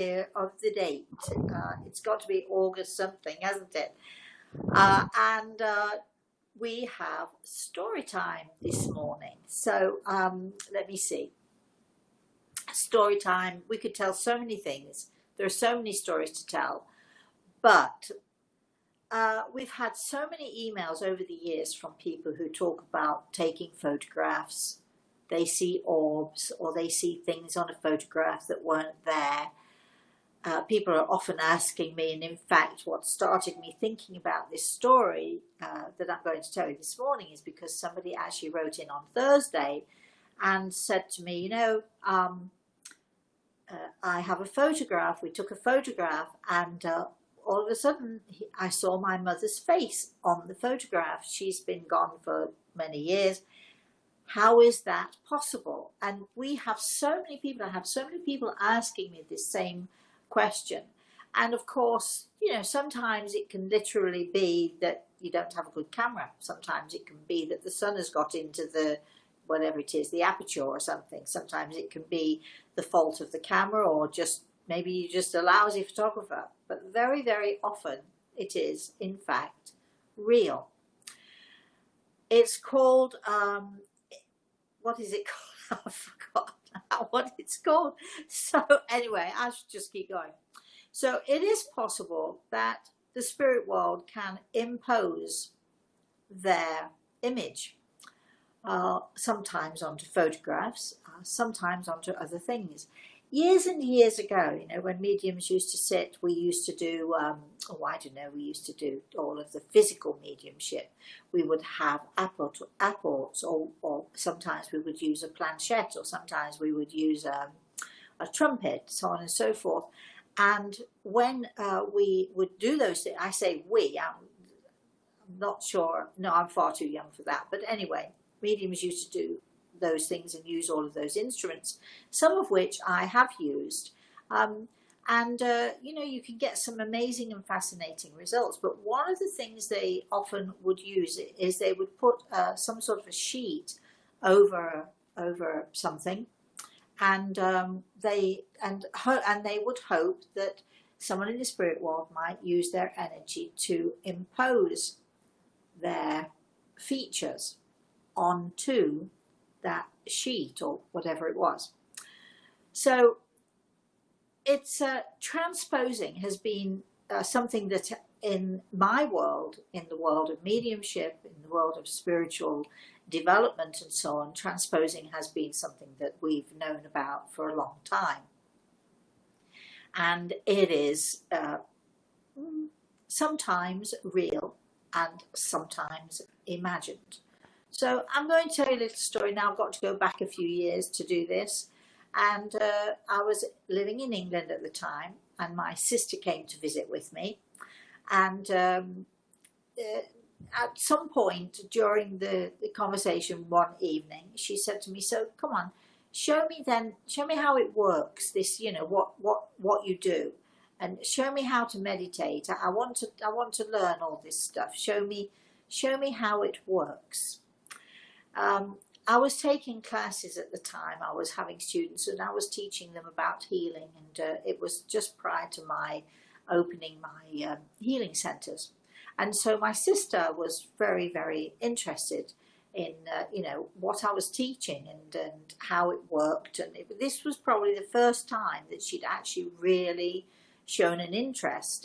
of the date. It's got to be August something, hasn't it? And we have story time this morning. So let me see. Story time. We could tell so many things. There are so many stories to tell. But we've had so many emails over the years from people who talk about taking photographs. They see orbs or they see things on a photograph that weren't there. People are often asking me, and in fact what started me thinking about this story that I'm going to tell you this morning is because somebody actually wrote in on Thursday and said to me, you know, I have a photograph, we took a photograph, and all of a sudden I saw my mother's face on the photograph. She's been gone for many years. How is that possible? And we have so many people, I have so many people asking me this same question. And of course, you know, sometimes it can literally be that you don't have a good camera. Sometimes it can be that the sun has got into the, whatever it is, the aperture or something. Sometimes it can be the fault of the camera, or just maybe you're just a lousy photographer. But very, very often it is, in fact, real. It's called, what is it called? I forgot what it's called. So anyway, I should just keep going. So it is possible that the spirit world can impose their image, sometimes onto photographs, sometimes onto other things. Years and years ago, you know, when mediums used to sit, we used to do, we used to do all of the physical mediumship. We would have apports, or sometimes we would use a planchette, or sometimes we would use a trumpet, so on and so forth. And when we would do those things, I say we, I'm not sure, no, I'm far too young for that. But anyway, mediums used to do those things and use all of those instruments, some of which I have used. You know, you can get some amazing and fascinating results. But one of the things they often would use is they would put some sort of a sheet over something, and they would hope that someone in the spirit world might use their energy to impose their features onto that sheet or whatever it was. So it's transposing has been something that in my world, in the world of mediumship, in the world of spiritual development and so on, transposing has been something that we've known about for a long time. And it is sometimes real and sometimes imagined. So I'm going to tell you a little story now. I've got to go back a few years to do this. And I was living in England at the time, and my sister came to visit with me. And at some point during the conversation one evening, she said to me, so come on, show me how it works, this, you know, what you do. And show me how to meditate. I want to learn all this stuff. Show me how it works. I was taking classes at the time. I was having students and I was teaching them about healing, and it was just prior to my opening my healing centers. And so my sister was very, very interested in you know, what I was teaching and how it worked. And this was probably the first time that she'd actually really shown an interest.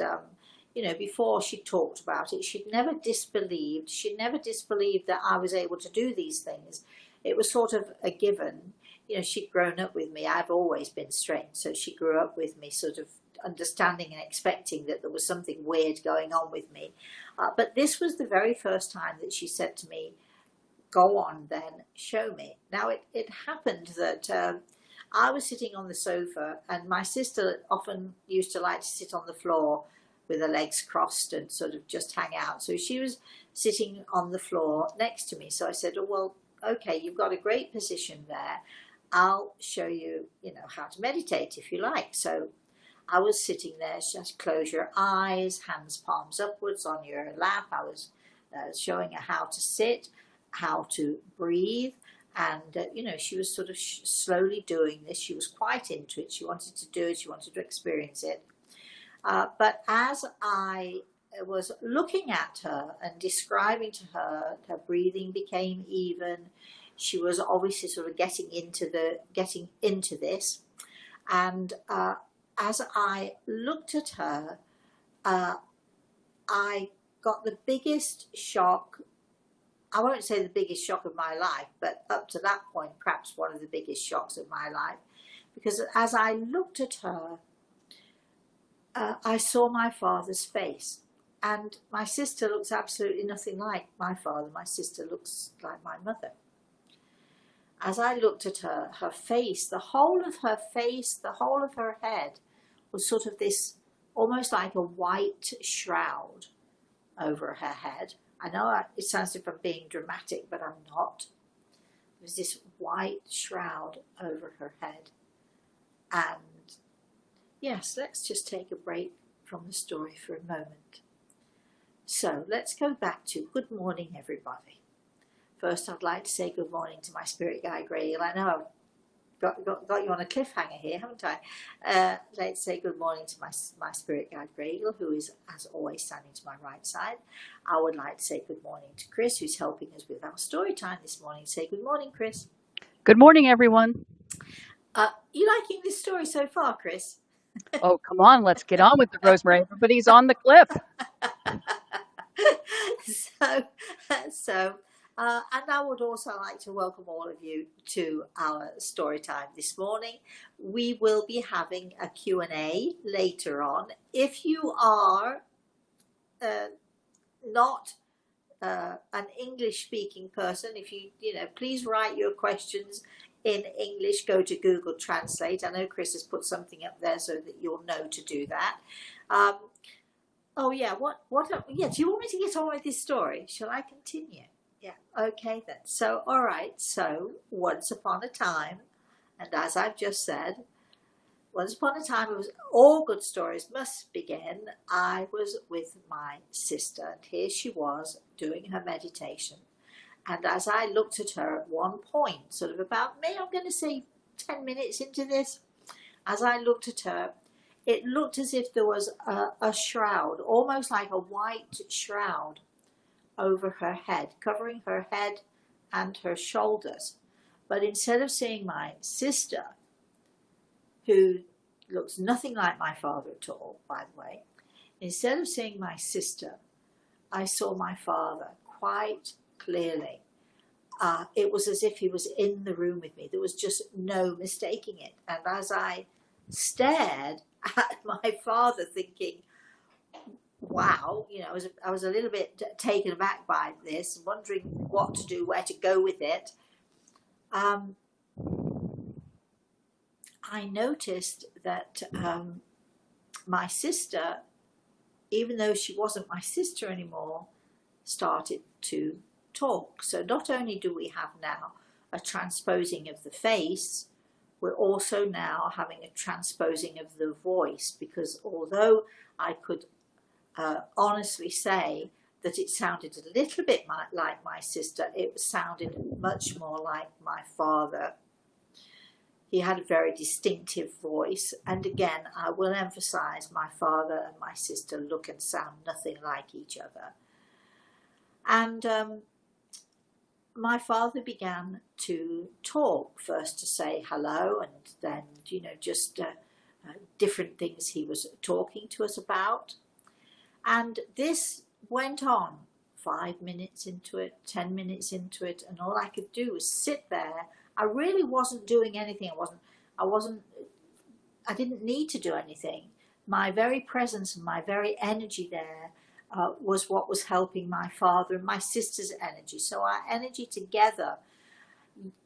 You know, before she talked about it, she'd never disbelieved. She'd never disbelieved that I was able to do these things. It was sort of a given. You know, she'd grown up with me. I've always been strange, so she grew up with me, sort of understanding and expecting that there was something weird going on with me. But this was the very first time that she said to me, go on then, show me. Now it happened that I was sitting on the sofa, and my sister often used to like to sit on the floor with her legs crossed and sort of just hang out. So she was sitting on the floor next to me. So I said, oh, well, okay, you've got a great position there. I'll show you, you know, how to meditate if you like. So I was sitting there, just close your eyes, hands palms upwards on your lap. I was showing her how to sit, how to breathe, And, you know, she was sort of slowly doing this. She was quite into it. She wanted to do it. She wanted to experience it. But as I was looking at her and describing to her, her breathing became even. She was obviously sort of getting into this. And as I looked at her, I got the biggest shock. I won't say the biggest shock of my life, but up to that point, perhaps one of the biggest shocks of my life. Because as I looked at her, I saw my father's face. And my sister looks absolutely nothing like my father. My sister looks like my mother. As I looked at her, her face, the whole of her face, the whole of her head was sort of this, almost like a white shroud over her head. I know it sounds like I'm being dramatic, but I'm not. There was this white shroud over her head. And yes, let's just take a break from the story for a moment. So let's go back to good morning, everybody. First, I'd like to say good morning to my spirit guide, Greg. I know I've got you on a cliffhanger here, haven't I? Let's say good morning to my spirit guide, Greg, who is, as always, standing to my right side. I would like to say good morning to Chris, who's helping us with our story time this morning. Say good morning, Chris. Good morning, everyone. You liking this story so far, Chris? Oh, come on, let's get on with the Rosemary. Everybody's on the cliff. And I would also like to welcome all of you to our story time this morning. We will be having a Q&A later on. If you are not an English-speaking person, if you please write your questions in English. Go to Google Translate. I know Chris has put something up there so that you'll know to do that. Oh yeah, yeah, do you want me to get on with this story? Shall I continue? Yeah, okay then. So, all right, so once upon a time, and as I've just said, once upon a time, it was all good stories must begin. I was with my sister, and here she was doing her meditation. And as I looked at her at one point, sort of about, I'm going to say 10 minutes into this, as I looked at her, it looked as if there was a shroud, almost like a white shroud over her head, covering her head and her shoulders. But instead of seeing my sister, who looks nothing like my father at all, by the way, instead of seeing my sister, I saw my father quite clearly. It was as if he was in the room with me. There was just no mistaking it. And as I stared at my father, thinking, wow, I was a little bit taken aback by this, wondering what to do, where to go with it. I noticed that my sister, even though she wasn't my sister anymore, started to talk. So not only do we have now a transposing of the face, we're also now having a transposing of the voice, because although I could honestly say that it sounded a little bit like my sister, it sounded much more like my father. He had a very distinctive voice, and again, I will emphasize, my father and my sister look and sound nothing like each other. And my father began to talk, first to say hello, and then, just different things he was talking to us about. And this went on 5 minutes into it, 10 minutes into it, and all I could do was sit there. I really wasn't doing anything. I didn't need to do anything. My very presence and my very energy there was what was helping my father and my sister's energy. So our energy together,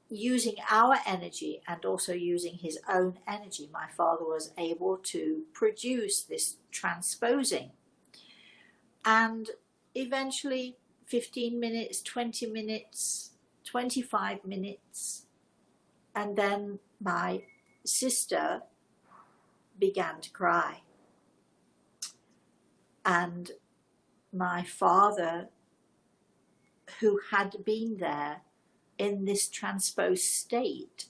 using our energy and also using his own energy, my father was able to produce this transposing. And eventually 15 minutes, 20 minutes, 25 minutes, and then my sister began to cry. And my father, who had been there in this transposed state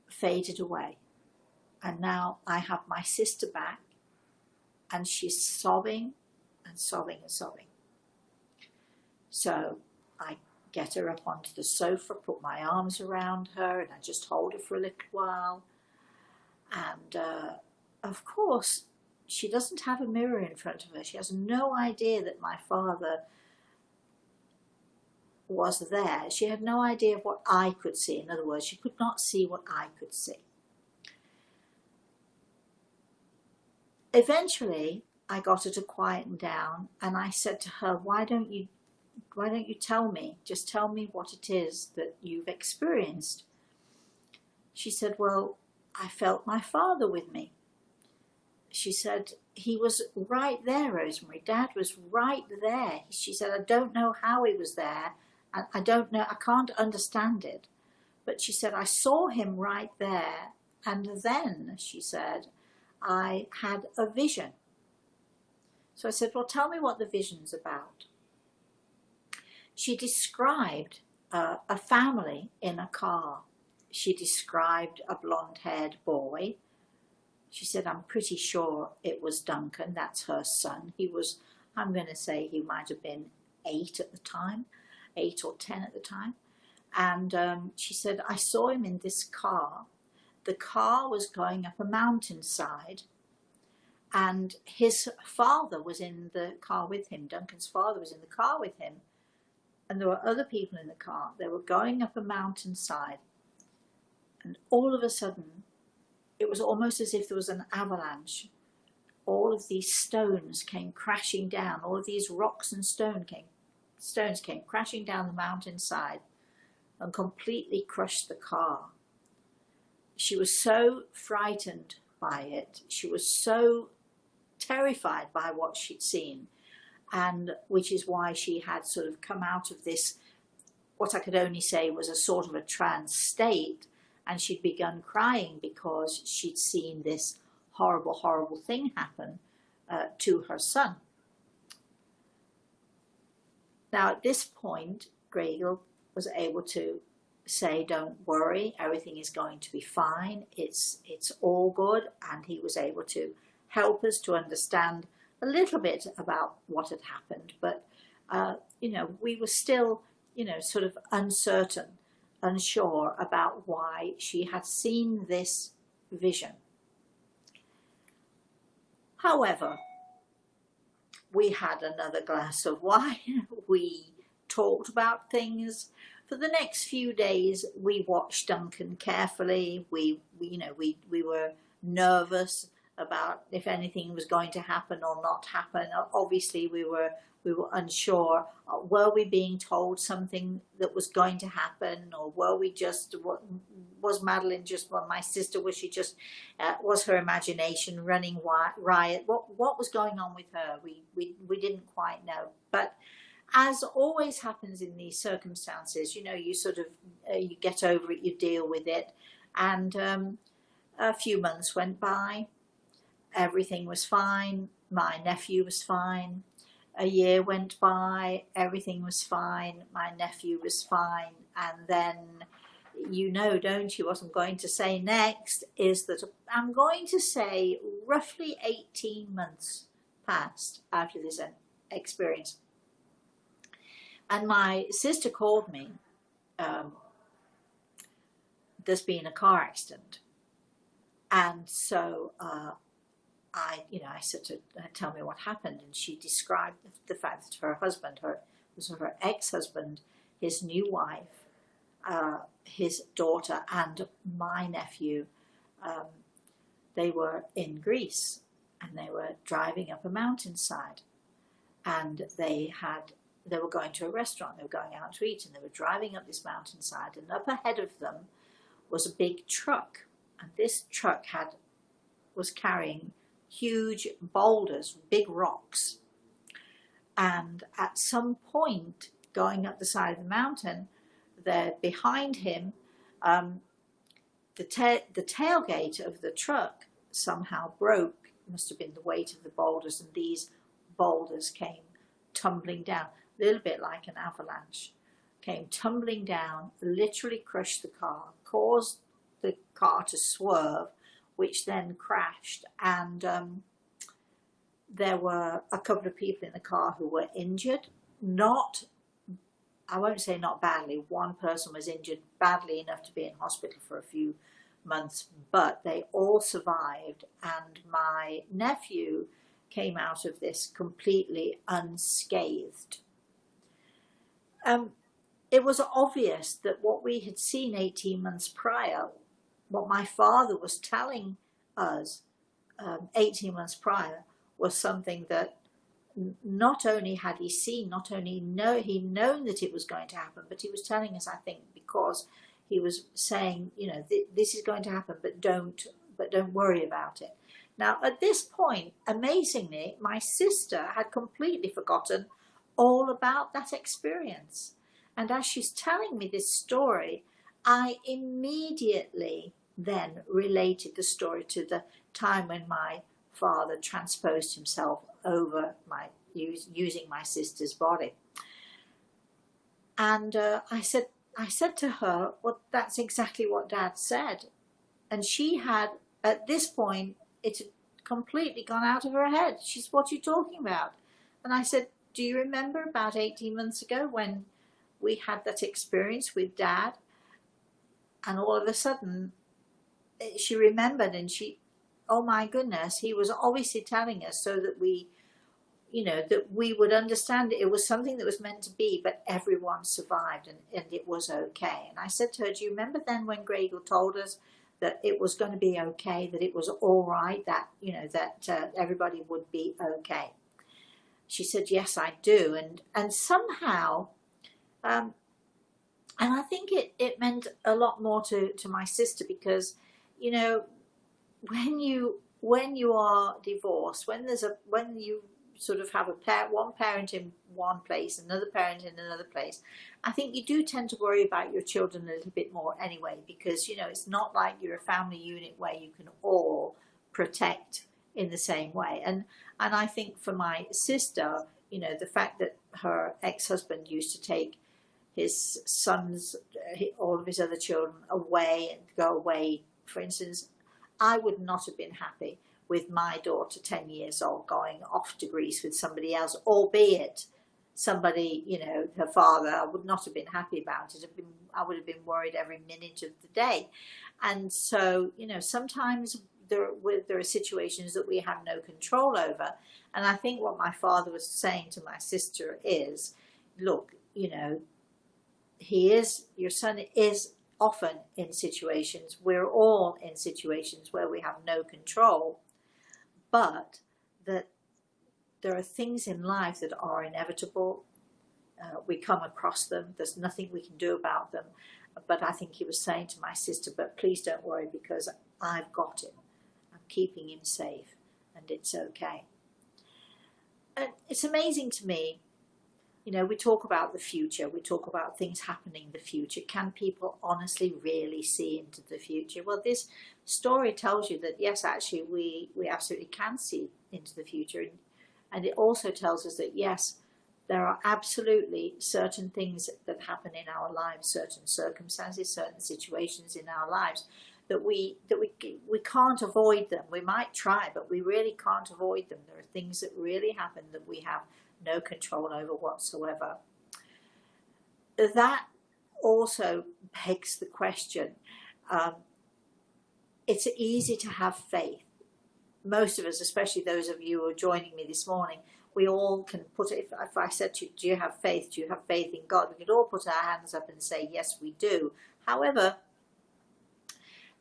faded away. And now I have my sister back, and she's sobbing and sobbing and sobbing. So I get her up onto the sofa, put my arms around her, and I just hold her for a little while. And of course, she doesn't have a mirror in front of her. She has no idea that my father was there. She had no idea of what I could see. In other words, she could not see what I could see. Eventually, I got her to quieten down, and I said to her, why don't you tell me? Just tell me what it is that you've experienced. She said, well, I felt my father with me. She said, he was right there, Rosemary. Dad was right there. She said, I don't know how he was there. I don't know, I can't understand it. But she said, I saw him right there. And then, she said, I had a vision. So I said, well, tell me what the vision's about. She described a family in a car. She described a blonde-haired boy. She said, I'm pretty sure it was Duncan, that's her son. He was, I'm going to say he might have been 8 at the time, 8 or 10 at the time. And she said, I saw him in this car. The car was going up a mountainside, and his father was in the car with him. Duncan's father was in the car with him. And there were other people in the car. They were going up a mountainside. And all of a sudden, it was almost as if there was an avalanche. All of these stones came crashing down. All of these rocks and stones came crashing down the mountainside and completely crushed the car. She was so frightened by it. She was so terrified by what she'd seen, and which is why she had sort of come out of this, what I could only say was a sort of a trance state, and she'd begun crying because she'd seen this horrible, horrible thing happen to her son. Now at this point, Gregor was able to say, don't worry, everything is going to be fine, it's all good, and he was able to help us to understand a little bit about what had happened. But you know, we were still, you know, sort of uncertain, unsure about why she had seen this vision. However, we had another glass of wine, we talked about things. For the next few days, we watched Duncan carefully. We were nervous about if anything was going to happen or not happen. Obviously, we were unsure. Were we being told something that was going to happen, or were we just? Was Madeline just? Well, my sister, was she just? Was her imagination running riot? What was going on with her? We didn't quite know, but. As always happens in these circumstances, you know, you sort of, you get over it, you deal with it. And a few months went by, everything was fine, my nephew was fine. A year went by, everything was fine, my nephew was fine. And then, you know, don't you, what I'm going to say next is that I'm going to say roughly 18 months passed after this experience. And my sister called me, there's been a car accident. And so I said to her, tell me what happened. And she described the fact that her husband, her ex-husband, his new wife, his daughter, and my nephew, they were in Greece, and they were driving up a mountainside. And they were going to a restaurant, they were going out to eat, and they were driving up this mountainside, and up ahead of them was a big truck, and this truck was carrying huge boulders, big rocks, and at some point going up the side of the mountain, there behind him, the tailgate of the truck somehow broke. It must have been the weight of the boulders, and these boulders came tumbling down. A little bit like an avalanche, came tumbling down, literally crushed the car, caused the car to swerve, which then crashed, and there were a couple of people in the car who were injured. Not, I won't say not badly, one person was injured badly enough to be in hospital for a few months, but they all survived, and my nephew came out of this completely unscathed. It was obvious that what we had seen 18 months prior, what my father was telling us 18 months prior, was something that not only had he seen, not only he'd known that it was going to happen, but he was telling us, I think, because he was saying, you know, this is going to happen, but don't worry about it. Now, at this point, amazingly, my sister had completely forgotten all about that experience. And as she's telling me this story, I immediately then related the story to the time when my father transposed himself over using my sister's body. And I said to her, well, that's exactly what Dad said. And she had, at this point, it had completely gone out of her head. She's, what are you talking about? And I said, do you remember about 18 months ago when we had that experience with Dad? And all of a sudden, she remembered, and she, oh my goodness, he was obviously telling us so that we, you know, that we would understand it. It was something that was meant to be, but everyone survived, and it was okay. And I said to her, do you remember then when Gregor told us that it was going to be okay, that it was all right, that, you know, that everybody would be okay? She said, yes, I do. And somehow, and I think it meant a lot more to my sister, because, you know, when you are divorced, when you sort of have one parent in one place, another parent in another place, I think you do tend to worry about your children a little bit more anyway, because, you know, it's not like you're a family unit where you can all protect in the same way. And I think for my sister, you know, the fact that her ex-husband used to take his sons, all of his other children away and go away, for instance, I would not have been happy with my daughter, 10 years old, going off to Greece with somebody else, albeit somebody, you know, her father. I would not have been happy about it. I would have been worried every minute of the day. And so, you know, sometimes there are situations that we have no control over. And I think what my father was saying to my sister is, look, you know, your son is often in situations, we're all in situations where we have no control, but that there are things in life that are inevitable. We come across them. There's nothing we can do about them. But I think he was saying to my sister, but please don't worry, because I've got him. I'm keeping him safe, and it's okay. And it's amazing to me, you know, we talk about the future. We talk about things happening in the future. Can people honestly really see into the future? Well, this story tells you that, yes, actually, we absolutely can see into the future. And it also tells us that, yes, there are absolutely certain things that happen in our lives, certain circumstances, certain situations in our lives that we can't avoid them. We might try, but we really can't avoid them. There are things that really happen that we have no control over whatsoever. That also begs the question. It's easy to have faith. Most of us, especially those of you who are joining me this morning, we all can put it, if I said to you, do you have faith? Do you have faith in God? We could all put our hands up and say, yes, we do. However,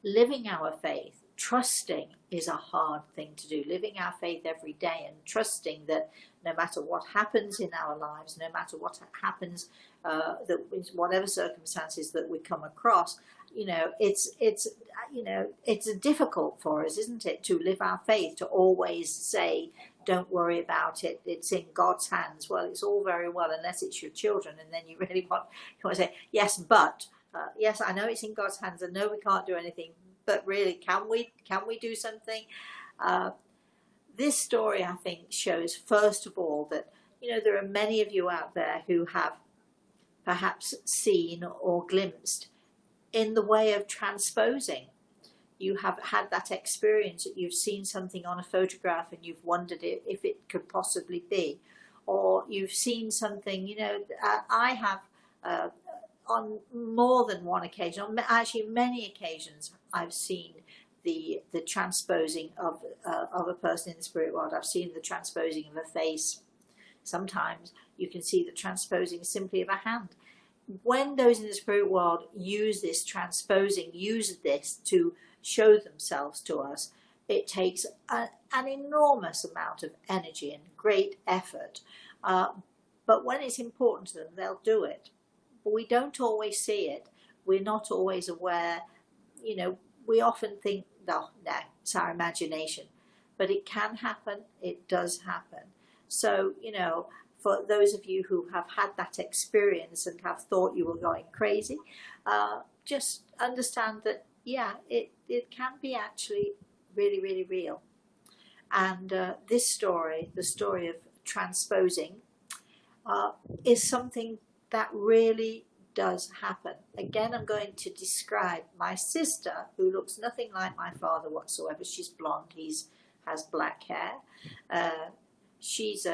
living our faith, trusting, is a hard thing to do. Living our faith every day and trusting that no matter what happens in our lives, no matter what happens, whatever circumstances that we come across, you know, it's difficult for us, isn't it, to live our faith, to always say, don't worry about it, it's in God's hands. Well, it's all very well unless it's your children, and then you really want to say, yes, but yes, I know it's in God's hands. I know we can't do anything, but really, can we do something? This story, I think, shows, first of all, that, you know, there are many of you out there who have perhaps seen or glimpsed in the way of transposing. You have had that experience that you've seen something on a photograph and you've wondered if it could possibly be, or you've seen something, I have on more than one occasion, on actually many occasions, I've seen the transposing of a person in the spirit world. I've seen the transposing of a face. Sometimes you can see the transposing simply of a hand. When those in the spirit world use this transposing, use this to show themselves to us, it takes an enormous amount of energy and great effort. But when it's important to them, they'll do it. But we don't always see it. We're not always aware. We often think, no, it's our imagination. But it can happen. It does happen. So, for those of you who have had that experience and have thought you were going crazy, just understand that, it can be actually really, really real. And this story, the story of transposing, is something that really does happen. Again, I'm going to describe my sister, who looks nothing like my father whatsoever. She's blonde, has black hair. She's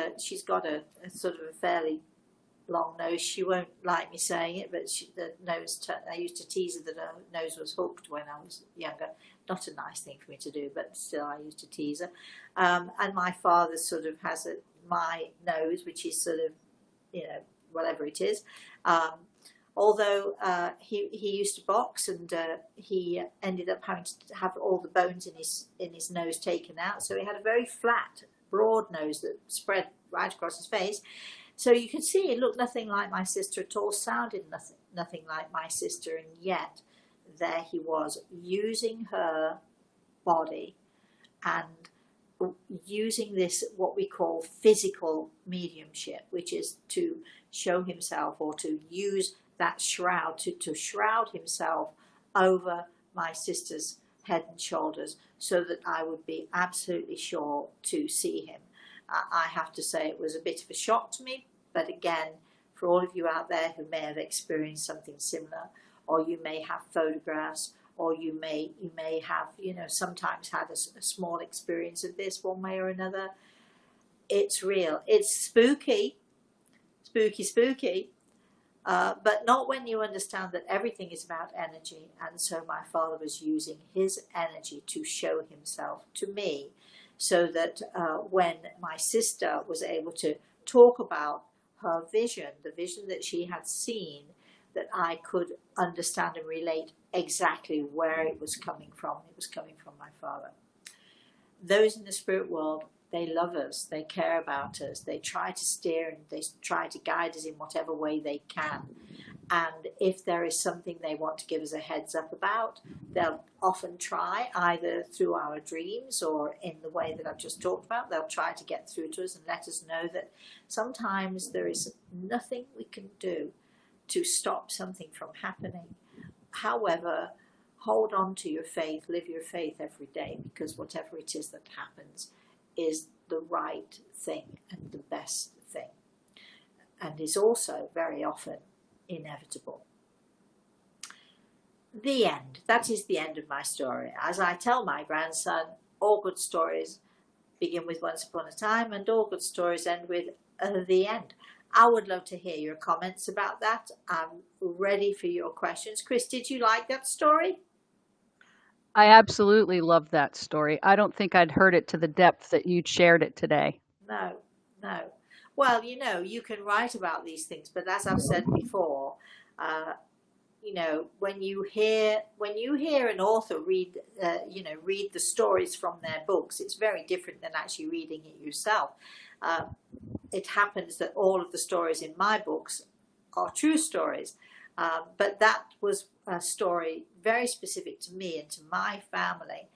got a sort of a fairly long nose. She won't like me saying it, but the nose, I used to tease her that her nose was hooked when I was younger. Not a nice thing for me to do, but still I used to tease her. And my father sort of has my nose, which is sort of, whatever it is. Although he used to box, and he ended up having to have all the bones in his nose taken out. So he had a very flat, broad nose that spread right across his face. So you can see it looked nothing like my sister at all, sounded nothing like my sister, and yet there he was, using her body and using this, what we call physical mediumship, which is to show himself, or to use that shroud, to shroud himself over my sister's head and shoulders, so that I would be absolutely sure to see him. I have to say it was a bit of a shock to me, but again, for all of you out there who may have experienced something similar, or you may have photographs, or you may have, sometimes had a small experience of this one way or another, it's real. It's spooky, but not when you understand that everything is about energy. And so my father was using his energy to show himself to me, so that when my sister was able to talk about her vision, the vision that she had seen, that I could understand and relate exactly where it was coming from. It was coming from my father. Those in the spirit world, they love us, they care about us, they try to steer and they try to guide us in whatever way they can. And if there is something they want to give us a heads up about, they'll often try, either through our dreams or in the way that I've just talked about, they'll try to get through to us and let us know that sometimes there is nothing we can do to stop something from happening. However, hold on to your faith, live your faith every day, because whatever it is that happens is the right thing and the best thing, and is also very often inevitable. The end. That is the end of my story. As I tell my grandson, all good stories begin with once upon a time, and all good stories end with the end. I would love to hear your comments about that. I'm ready for your questions. Chris, did you like that story? I absolutely love that story. I don't think I'd heard it to the depth that you shared it today. No. Well, you can write about these things, but as I've said before, when you hear an author read the stories from their books, it's very different than actually reading it yourself. It happens that all of the stories in my books are true stories, but that was a story very specific to me and to my family,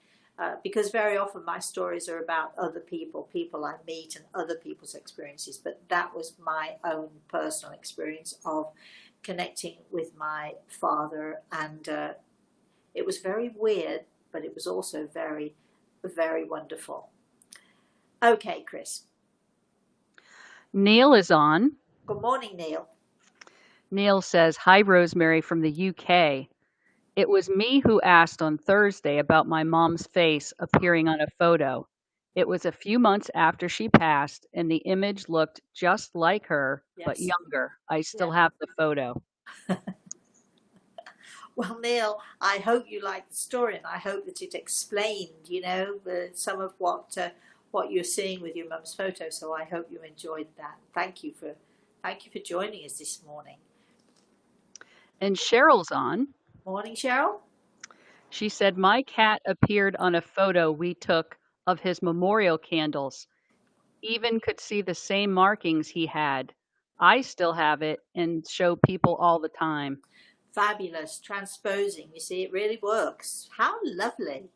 because very often my stories are about other people I meet and other people's experiences, but that was my own personal experience of connecting with my father, and it was very weird, but it was also very, very wonderful. Okay, Chris. Neil is on. Good morning, Neil. Neil says, "Hi, Rosemary from the UK. It was me who asked on Thursday about my mom's face appearing on a photo. It was a few months after she passed, and the image looked just like her, but Yes. younger. I still Yeah. have the photo." Well, Neil, I hope you liked the story, and I hope that it explained, some of what you're seeing with your mum's photo. So I hope you enjoyed that. Thank you for joining us this morning. And Cheryl's on. Morning, Cheryl. She said, "My cat appeared on a photo we took of his memorial candles. Even could see the same markings he had. I still have it and show people all the time." Fabulous. Transposing. You see, it really works. How lovely.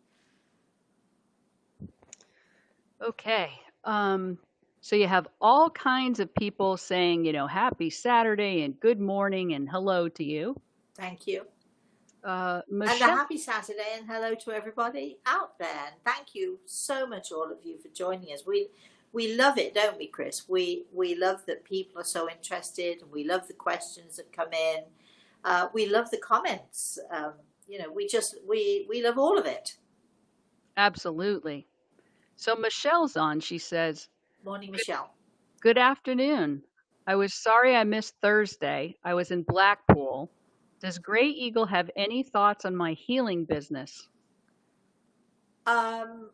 Okay. So you have all kinds of people saying, happy Saturday and good morning and hello to you. Thank you. And a Michelle, happy Saturday, and hello to everybody out there. And thank you so much, all of you, for joining us. We love it, don't we, Chris? We love that people are so interested, and we love the questions that come in. We love the comments. We love all of it. absolutely. So Michelle's on. She says, Morning, Michelle. "Good afternoon. I was sorry I missed Thursday. I was in Blackpool. Does Gray Eagle have any thoughts on my healing business?" Um,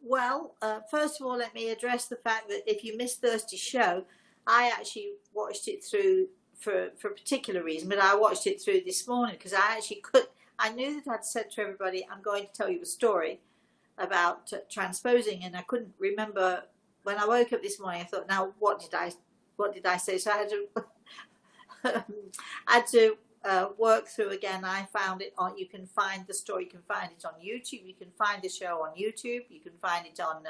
Well, first of all, let me address the fact that if you missed Thursday's show, I actually watched it through for a particular reason, but I watched it through this morning because I knew that I'd said to everybody, I'm going to tell you a story about transposing, and I couldn't remember when I woke up this morning. I thought, now what did I say? So I had to I had to work through again. I found it on. You can find the story. You can find it on YouTube. You can find the show on YouTube. You can find it on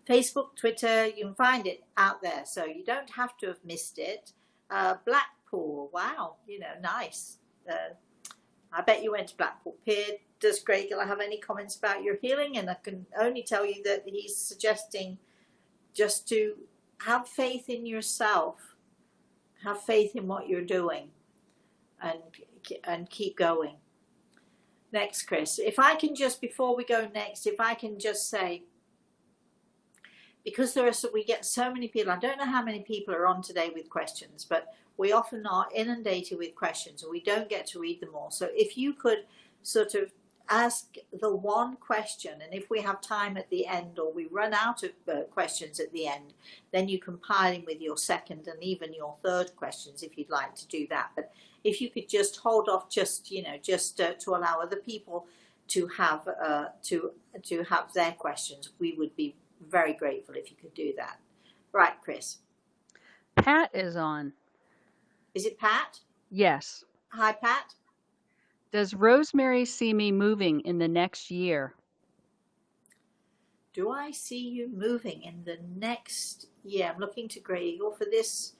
Facebook, Twitter. You can find it out there, so you don't have to have missed it. Blackpool. Wow, nice. I bet you went to Blackpool Pier. Does Greg have any comments about your healing? And I can only tell you that he's suggesting just to have faith in yourself. Have faith in what you're doing, and keep going. Next, Chris, if I can just, before we go next, if I can just say, because we get so many people, I don't know how many people are on today with questions, but we often are inundated with questions and we don't get to read them all. So if you could sort of ask the one question, and if we have time at the end or we run out of questions at the end, then you can pile in with your second and even your third questions if you'd like to do that. But if you could just hold off, just to allow other people to have their questions, we would be very grateful if you could do that. Right, Chris. Pat is on. Is it Pat? Yes. Hi, Pat. Does Rosemary see me moving in the next year? Do I see you moving in the next year? I'm looking to Grey Eagle for this.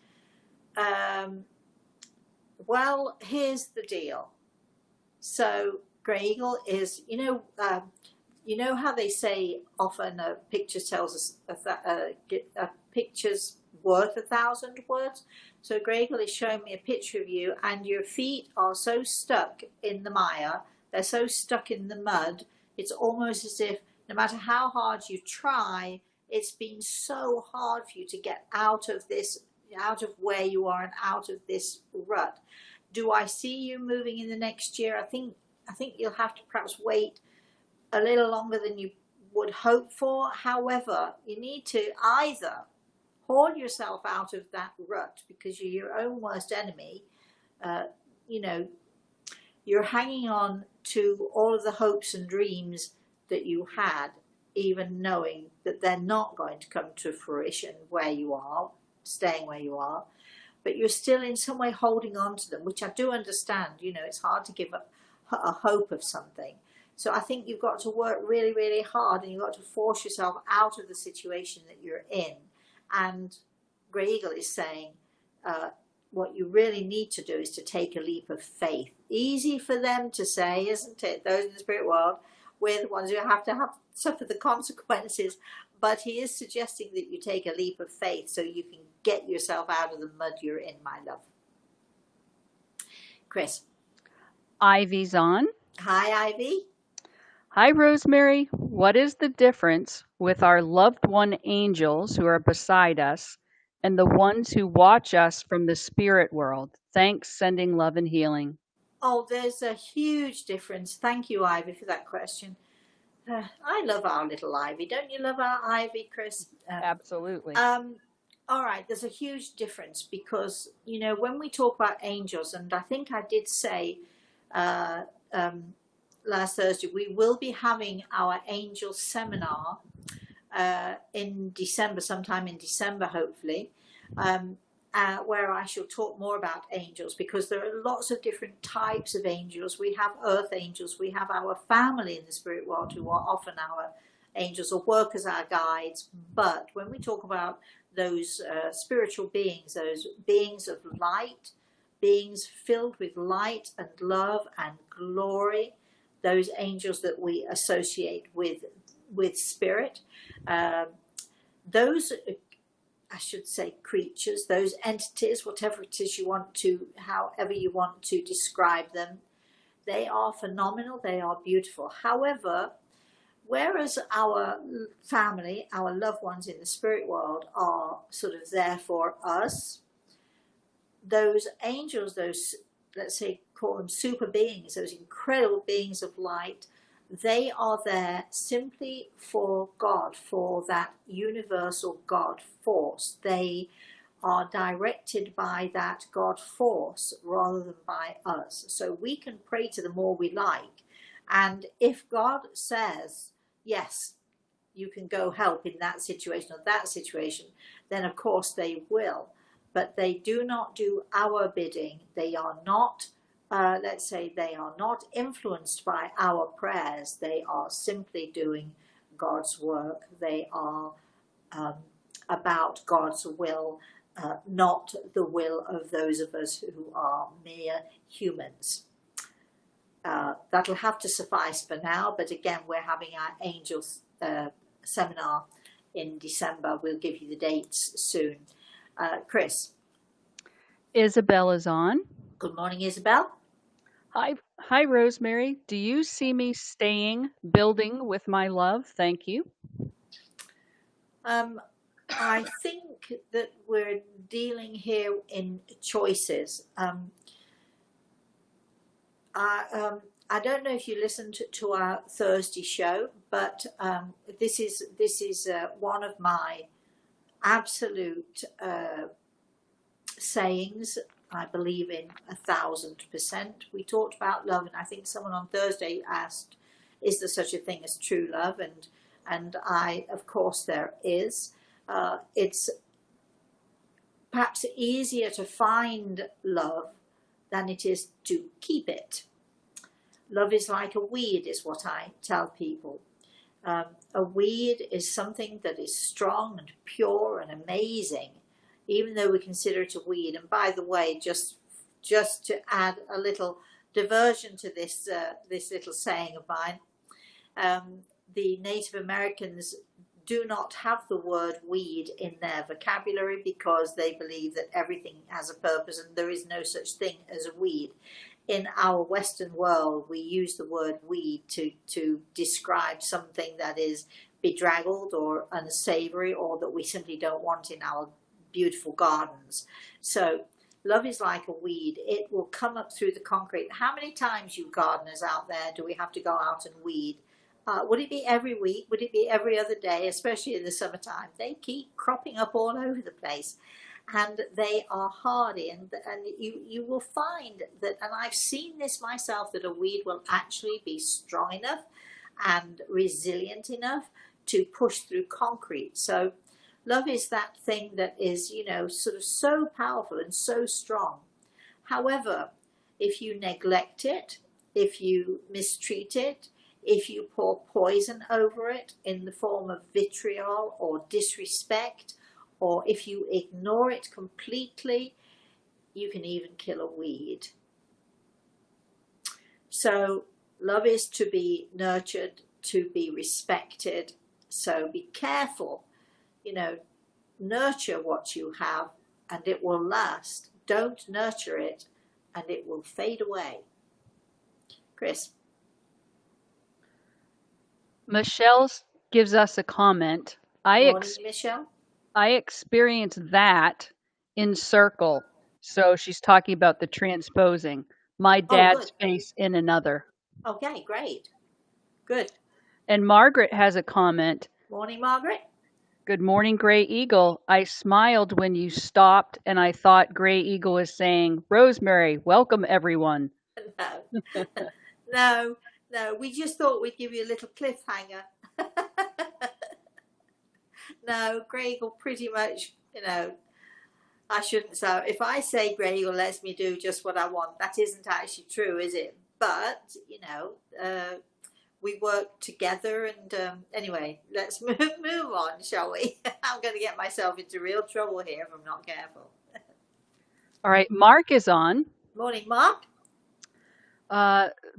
Well, here's the deal. So Grey Eagle is, you know how they say often a picture tells us a picture's worth 1,000 words. So Grey Eagle is showing me a picture of you, and your feet are so stuck in the mire, they're so stuck in the mud, it's almost as if no matter how hard you try, it's been so hard for you to get out of where you are and out of this rut. Do I see you moving in the next year? I think you'll have to perhaps wait a little longer than you would hope for. However, you need to either haul yourself out of that rut because you're your own worst enemy. You're hanging on to all of the hopes and dreams that you had, even knowing that they're not going to come to fruition where you are, staying where you are, but you're still in some way holding on to them, which I do understand. It's hard to give up a hope of something. So I think you've got to work really, really hard, and you've got to force yourself out of the situation that you're in. And Grey Eagle is saying what you really need to do is to take a leap of faith. Easy for them to say, isn't it? Those in the spirit world. we're the ones who have to suffer the consequences. But he is suggesting that you take a leap of faith so you can get yourself out of the mud you're in, my love. Chris. Ivy's on. Hi, Ivy. Hi, Rosemary. What is the difference with our loved one angels who are beside us and the ones who watch us from the spirit world? Thanks, sending love and healing. Oh, there's a huge difference. Thank you, Ivy, for that question. I love our little Ivy. Don't you love our Ivy, Chris? Absolutely. All right, there's a huge difference because, you know, when we talk about angels, and I think I did say last Thursday, we will be having our angel seminar in December, sometime in December, hopefully, where I shall talk more about angels, because there are lots of different types of angels. We have earth angels, we have our family in the spirit world who are often our angels or work as our guides. But when we talk about those spiritual beings, those beings of light, beings filled with light and love and glory, those angels that we associate with spirit, those, I should say, creatures, those entities, whatever it is you want to, however you want to describe them, they are phenomenal, they are beautiful. However, whereas our family, our loved ones in the spirit world are sort of there for us, those angels, those, let's say, call them super beings, those incredible beings of light, they are there simply for God, for that universal God force. They are directed by that God force rather than by us. So we can pray to them all we like. And if God says, yes, you can go help in that situation or that situation, then of course they will. But they do not do our bidding. They are not, let's say, they are not influenced by our prayers. They are simply doing God's work. They are about God's will, not the will of those of us who are mere humans. That'll have to suffice for now, but again, we're having our angels seminar in December. We'll give you the dates soon. Chris. Isabel is on. Good morning, Isabel. Hi, Rosemary. Do you see me staying, building with my love? Thank you. I think that we're dealing here in choices. I don't know if you listened to our Thursday show, but this is one of my absolute sayings. I believe in 1,000%. We talked about love, and I think someone on Thursday asked, "Is there such a thing as true love?" And I, of course, there is. It's perhaps easier to find love than it is to keep it. Love is like a weed, is what I tell people. A weed is something that is strong and pure and amazing, even though we consider it a weed. And by the way, just to add a little diversion to this little saying of mine, the Native Americans do not have the word weed in their vocabulary because they believe that everything has a purpose and there is no such thing as a weed. In our Western world, we use the word weed to describe something that is bedraggled or unsavory, or that we simply don't want in our beautiful gardens. So love is like a weed. It will come up through the concrete. How many times, you gardeners out there, do we have to go out and weed? Would it be every week? Would it be every other day, especially in the summertime? They keep cropping up all over the place. And they are hardy, and you will find that, and I've seen this myself, that a weed will actually be strong enough and resilient enough to push through concrete. So love is that thing that is, you know, sort of so powerful and so strong. However, if you neglect it, if you mistreat it, if you pour poison over it in the form of vitriol or disrespect, or if you ignore it completely, you can even kill a weed. So love is to be nurtured, to be respected. So be careful, nurture what you have and it will last. Don't nurture it and it will fade away. Chris. Michelle gives us a comment. Morning, Michelle. I experienced that in circle. So she's talking about the transposing. My Oh, good. dad's face in another. Okay, great. Good. And Margaret has a comment. Morning, Margaret. Good morning, Gray Eagle. I smiled when you stopped, and I thought Gray Eagle was saying, Rosemary, welcome everyone. No, no, no. We just thought we'd give you a little cliffhanger. No, Gray Eagle pretty much, I shouldn't. So if I say Gray Eagle lets me do just what I want, that isn't actually true, is it? But, we work together and anyway, let's move on, shall we? I'm going to get myself into real trouble here if I'm not careful. All right, Mark is on. Morning, Mark.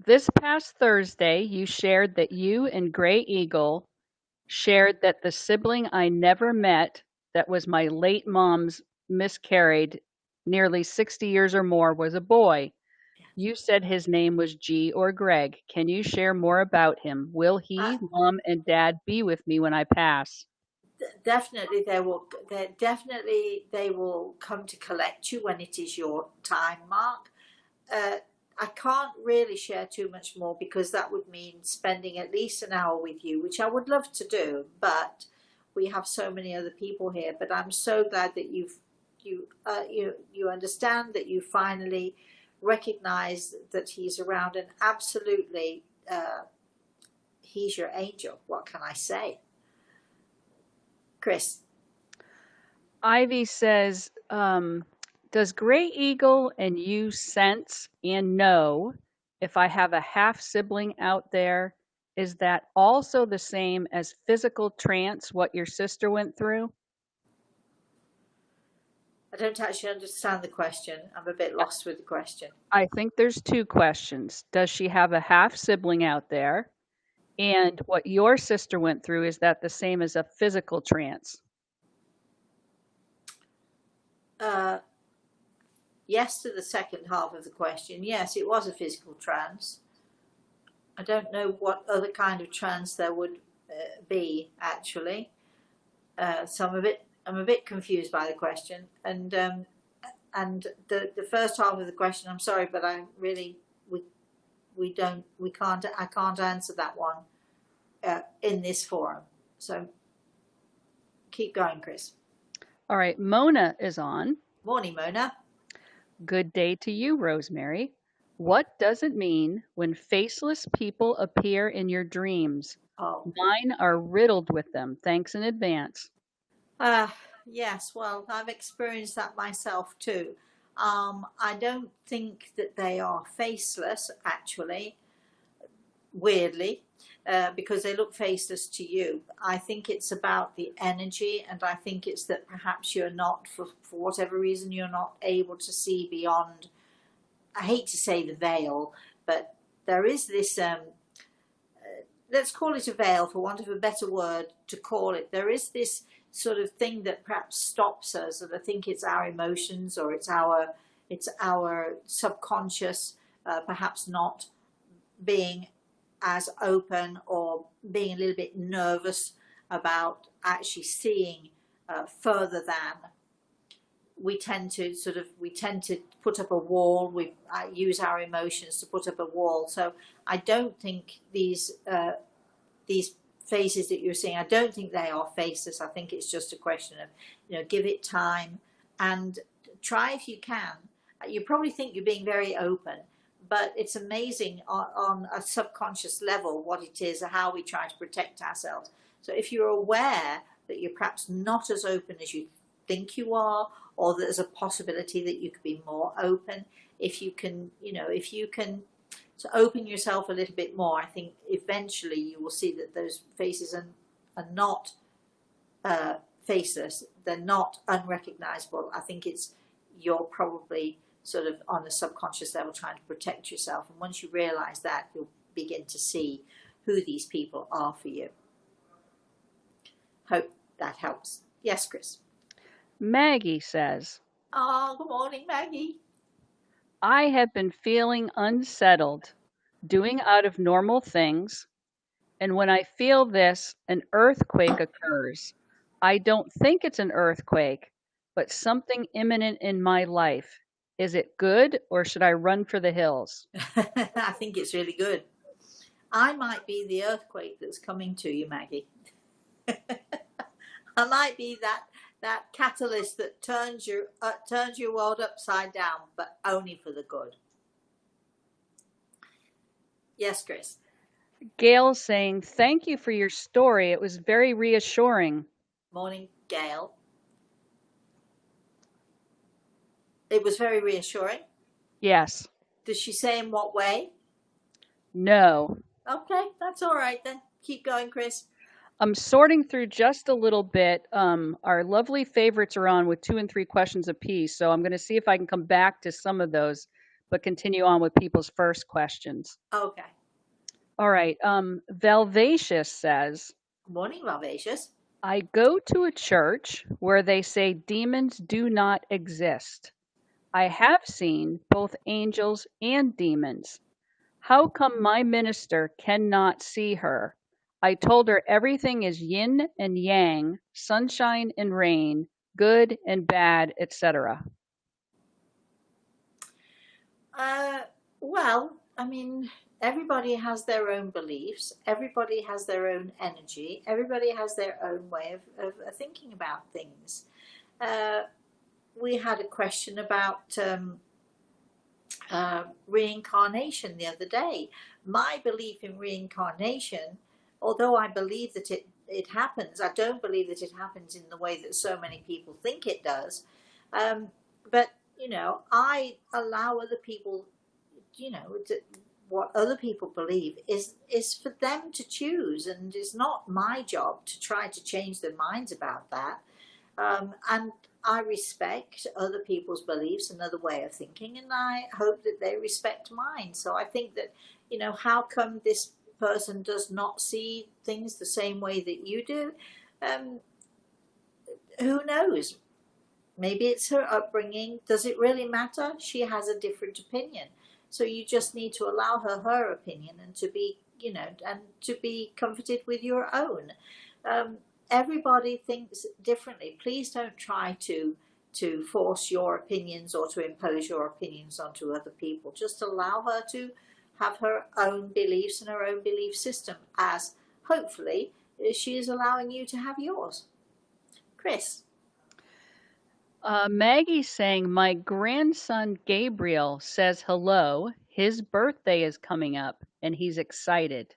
This past Thursday, you shared that you and Gray Eagle shared that the sibling I never met that was my late mom's miscarried nearly 60 years or more was a boy. You said his name was G or Greg. Can you share more about him? Will he, mom, and dad be with me when I pass? Definitely they will. They will come to collect you when it is your time, Mark. I can't really share too much more because that would mean spending at least an hour with you, which I would love to do, but we have so many other people here. But I'm so glad that you understand, that you finally recognize that he's around, and absolutely he's your angel. What can I say? Chris. Ivy says, does Gray Eagle and you sense and know if I have a half sibling out there? Is that also the same as physical trance, what your sister went through? I don't actually understand the question. I'm a bit lost with the question. I think there's two questions. Does she have a half sibling out there? And what your sister went through, is that the same as a physical trance? Yes to the second half of the question. Yes, it was a physical trance. I don't know what other kind of trance there would be, actually. So I'm a bit confused by the question. And the first half of the question, I'm sorry, but I really I can't answer that one in this forum. So keep going, Chris. All right, Mona is on. Morning, Mona. Good day to you, Rosemary. What does it mean when faceless people appear in your dreams? Oh. Mine are riddled with them. Thanks in advance. Yes, well, I've experienced that myself too. I don't think that they are faceless, actually, weirdly, because they look faceless to you. I think it's about the energy, and I think it's that perhaps you're not, for whatever reason, you're not able to see beyond, I hate to say the veil, but there is this, let's call it a veil for want of a better word to call it. There is this sort of thing that perhaps stops us, and I think it's our emotions, or it's our subconscious, perhaps not being as open, or being a little bit nervous about actually seeing further than. We tend to put up a wall. We use our emotions to put up a wall. So I don't think these faces that you're seeing, I don't think they are faceless. I think it's just a question of, give it time and try if you can. You probably think you're being very open, but it's amazing on a subconscious level what it is, how we try to protect ourselves. So if you're aware that you're perhaps not as open as you think you are, or that there's a possibility that you could be more open, if you can so open yourself a little bit more, I think eventually you will see that those faces are not faceless. They're not unrecognizable. I think you're probably sort of on a subconscious level trying to protect yourself. And once you realize that, you'll begin to see who these people are for you. Hope that helps. Yes, Chris. Maggie says, Oh, good morning, Maggie. I have been feeling unsettled, doing out of normal things, and when I feel this, an earthquake occurs. I don't think it's an earthquake, but something imminent in my life. Is it good, or should I run for the hills? I think it's really good. I might be the earthquake that's coming to you, Maggie. I might be that catalyst that turns your world upside down, but only for the good. Yes, Chris. Gail saying, thank you for your story. It was very reassuring. Morning, Gail. It was very reassuring. Yes. Does she say in what way? No. Okay, that's all right then. Keep going, Chris. I'm sorting through just a little bit. Our lovely favorites are on with 2 and 3 questions apiece, so I'm going to see if I can come back to some of those, but continue on with people's first questions. Okay. All right. Valvacious says, Morning, Vivacious. I go to a church where they say demons do not exist. I have seen both angels and demons. How come my minister cannot see her? I told her everything is yin and yang, sunshine and rain, good and bad, etc. Well, I mean, everybody has their own beliefs. Everybody has their own energy. Everybody has their own way of thinking about things. We had a question about reincarnation the other day. My belief in reincarnation, although I believe that it happens, I don't believe that it happens in the way that so many people think it does. But, I allow other people, what other people believe is for them to choose, and it's not my job to try to change their minds about that. And I respect other people's beliefs and other way of thinking, and I hope that they respect mine. So I think that, how come this person does not see things the same way that you do? Who knows? Maybe it's her upbringing. Does it really matter? She has a different opinion. So you just need to allow her opinion, and to be, and to be comforted with your own. Everybody thinks differently. Please don't try to force your opinions or to impose your opinions onto other people. Just allow her to have her own beliefs and her own belief system, as hopefully she is allowing you to have yours. Chris. Maggie's saying, my grandson Gabriel says hello. His birthday is coming up and he's excited.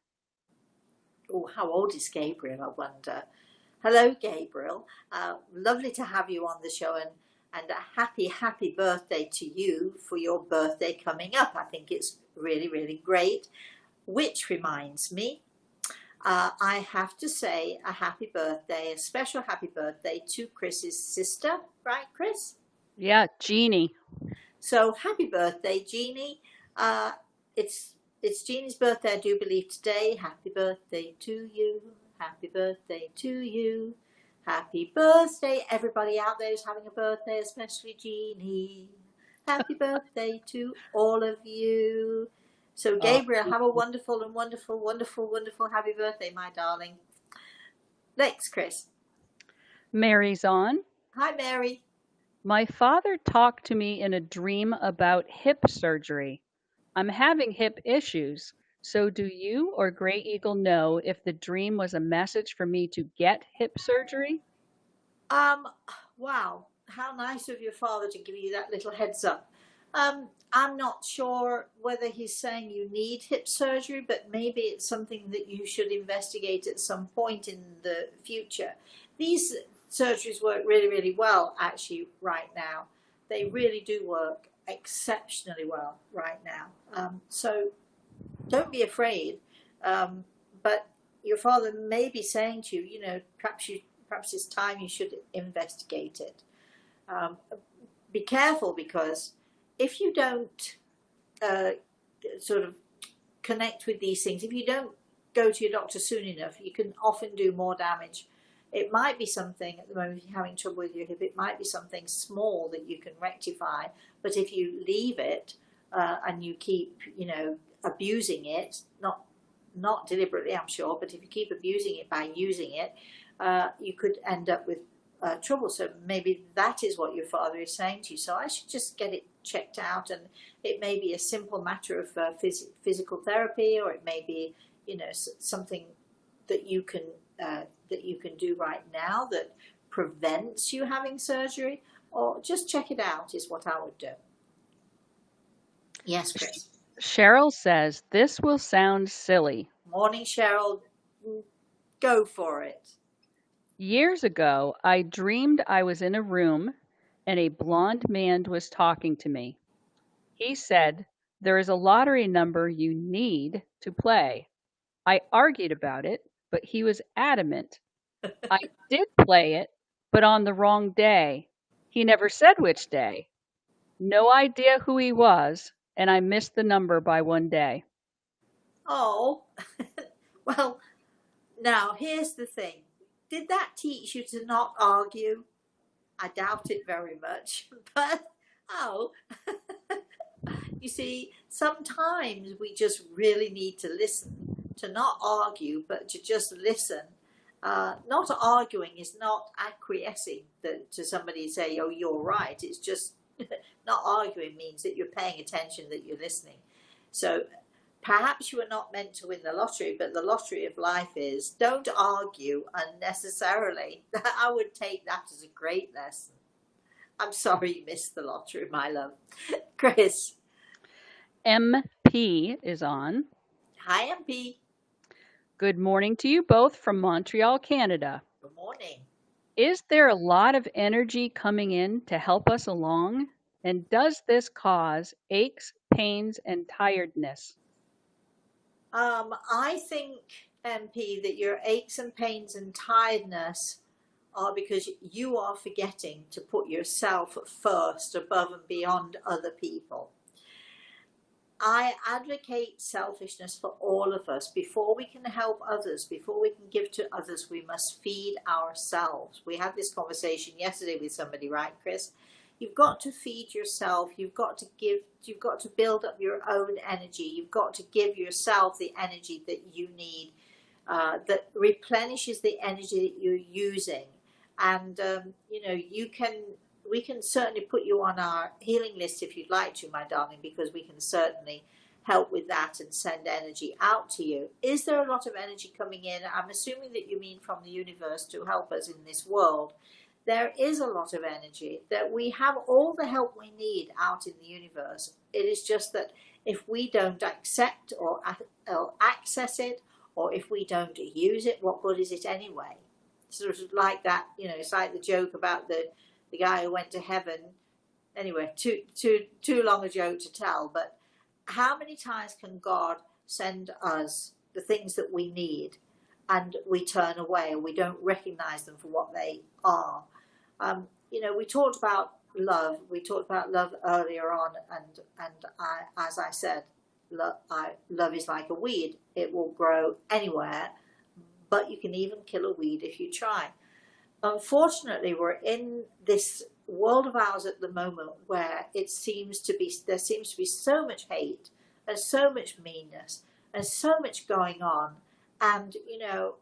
Oh, how old is Gabriel, I wonder? Hello, Gabriel. Lovely to have you on the show, and a happy birthday to you for your birthday coming up. I think it's really, really great. Which reminds me, I have to say a special happy birthday to Chris's sister, right, Chris? Yeah, Jeannie. So happy birthday, Jeannie. It's Jeannie's birthday, I do believe, today. Happy birthday to you. Happy birthday to you. Happy birthday. Everybody out there is having a birthday, especially Jeannie. Happy birthday to all of you. So Gabriel, have a wonderful and wonderful happy birthday, my darling. Next, Chris. Mary's on. Hi, Mary. My father talked to me in a dream about hip surgery. I'm having hip issues. So do you or Gray Eagle know if the dream was a message for me to get hip surgery? Wow, how nice of your father to give you that little heads up. I'm not sure whether he's saying you need hip surgery, but maybe it's something that you should investigate at some point in the future. These surgeries work really, really well, actually, right now. They really do work exceptionally well right now. So don't be afraid. But your father may be saying to you, perhaps it's time you should investigate it. Be careful, because if you don't sort of connect with these things, if you don't go to your doctor soon enough, you can often do more damage. It might be something at the moment, if you're having trouble with your hip, it might be something small that you can rectify. But if you leave it and you keep, abusing it, not deliberately, I'm sure, but if you keep abusing it by using it, you could end up with trouble. So maybe that is what your father is saying to you. So I should just get it checked out, and it may be a simple matter of physical therapy, or it may be, something that you can do right now that prevents you having surgery, or just check it out is what I would do. Yes, Chris. Cheryl says, this will sound silly. Morning, Cheryl. Go for it. Years ago, I dreamed I was in a room and a blonde man was talking to me. He said, there is a lottery number you need to play. I argued about it, but he was adamant. I did play it, but on the wrong day. He never said which day. No idea who he was, and I missed the number by one day. Oh, well, now here's the thing. Did that teach you to not argue? I doubt it very much. But, you see, sometimes we just really need to listen, to not argue, but to just listen. Not arguing is not acquiescing to somebody say, oh, you're right. It's just not arguing means that you're paying attention, that you're listening. So perhaps you are not meant to win the lottery, but the lottery of life is don't argue unnecessarily. I would take that as a great lesson. I'm sorry you missed the lottery, my love. Chris. MP is on. Hi, MP. Good morning to you both from Montreal, Canada. Good morning. Is there a lot of energy coming in to help us along? And does this cause aches, pains, and tiredness? I think, MP, that your aches and pains and tiredness are because you are forgetting to put yourself first above and beyond other people. I advocate selfishness for all of us. Before we can help others, before we can give to others, we must feed ourselves. We had this conversation yesterday with somebody, right, Chris? You've got to feed yourself. You've got to give. You've got to build up your own energy. You've got to give yourself the energy that you need, that replenishes the energy that you're using. And we can certainly put you on our healing list if you'd like to, my darling, because we can certainly help with that and send energy out to you. Is there a lot of energy coming in? I'm assuming that you mean from the universe to help us in this world. There is a lot of energy, that we have all the help we need out in the universe. It is just that if we don't accept or access it, or if we don't use it, what good is it anyway? Sort of like that, it's like the joke about the guy who went to heaven. Anyway, too long a joke to tell, but how many times can God send us the things that we need and we turn away, or we don't recognize them for what they are? We talked about love. We talked about love earlier on, and as I said, love is like a weed. It will grow anywhere, but you can even kill a weed if you try. Unfortunately, we're in this world of ours at the moment where there seems to be so much hate and so much meanness and so much going on. And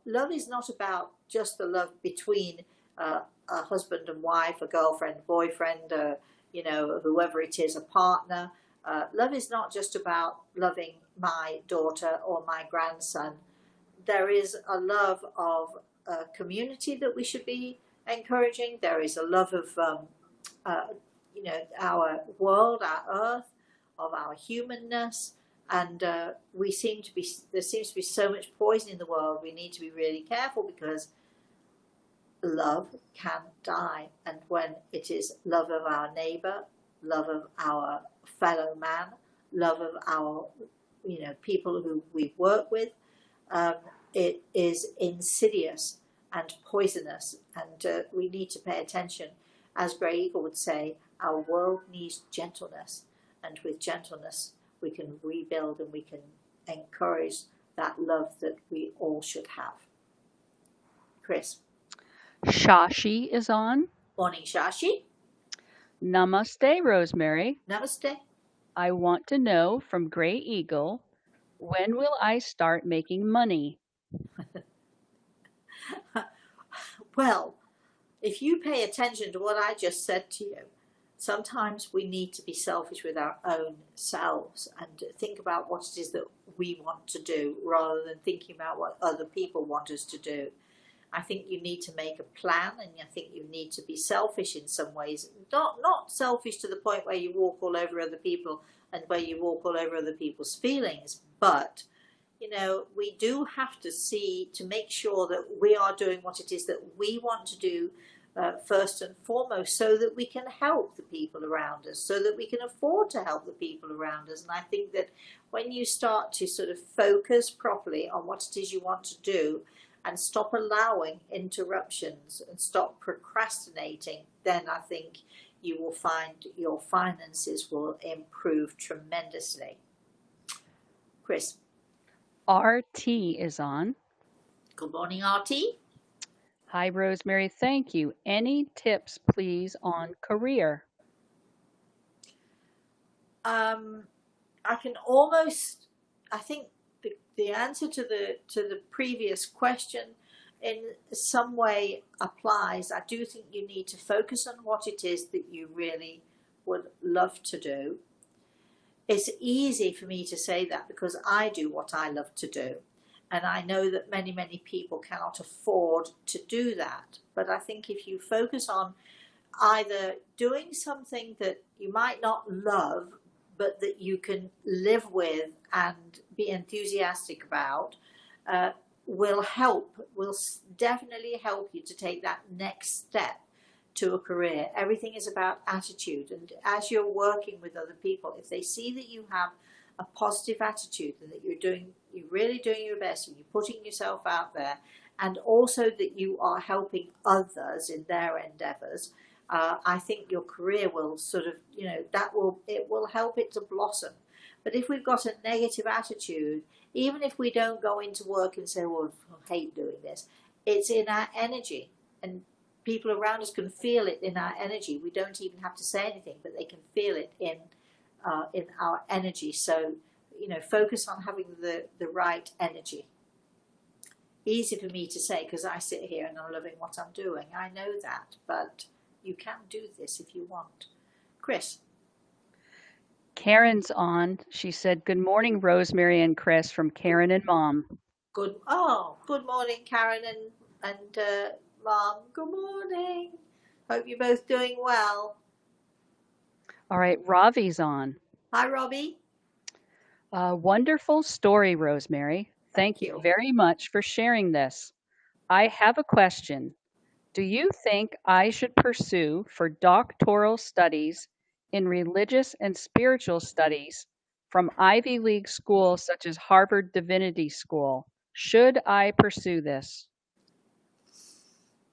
love is not about just the love between a husband and wife, a girlfriend, boyfriend, whoever it is, a partner. Love is not just about loving my daughter or my grandson. There is a love of community that we should be encouraging. There is a love of our world, our earth, of our humanness, and there seems to be so much poison in the world. We need to be really careful, because love can die, and when it is love of our neighbor, love of our fellow man, love of our people who we work with, it is insidious and poisonous, and we need to pay attention. As Grey Eagle would say, our world needs gentleness, and with gentleness we can rebuild and we can encourage that love that we all should have. Chris. Shashi is on. Morning, Shashi. Namaste, Rosemary. Namaste. I want to know from Gray Eagle, when will I start making money? Well, if you pay attention to what I just said to you, sometimes we need to be selfish with our own selves and think about what it is that we want to do rather than thinking about what other people want us to do. I think you need to make a plan, and I think you need to be selfish in some ways. Not selfish to the point where you walk all over other people and where you walk all over other people's feelings, but we do have to see to make sure that we are doing what it is that we want to do first and foremost, so that we can help the people around us, so that we can afford to help the people around us. And I think that when you start to sort of focus properly on what it is you want to do and stop allowing interruptions and stop procrastinating, then I think you will find your finances will improve tremendously. Chris. RT is on. Good morning, RT. Hi, Rosemary. Thank you. Any tips, please, on career? I think the answer to the previous question in some way applies. I do think you need to focus on what it is that you really would love to do. It's easy for me to say that because I do what I love to do. And I know that many, many people cannot afford to do that. But I think if you focus on either doing something that you might not love, but that you can live with and be enthusiastic about, will definitely help you to take that next step to a career. Everything is about attitude. And as you're working with other people, if they see that you have a positive attitude and that you're really doing your best and you're putting yourself out there, and also that you are helping others in their endeavors, I think your career will sort of, it will help it to blossom. But if we've got a negative attitude, even if we don't go into work and say, well, I hate doing this, it's in our energy, and people around us can feel it in our energy. We don't even have to say anything, but they can feel it in our energy. So, focus on having the right energy. Easy for me to say because I sit here and I'm loving what I'm doing. I know that, but you can do this if you want. Chris. Karen's on. She said, good morning, Rosemary and Chris, from Karen and Mom. Good morning, Karen and Mom. Good morning. Hope you're both doing well. All right, Ravi's on. Hi, Robbie. Wonderful story, Rosemary. Thank you very much for sharing this. I have a question. Do you think I should pursue for doctoral studies in religious and spiritual studies from Ivy League schools such as Harvard Divinity School? Should I pursue this?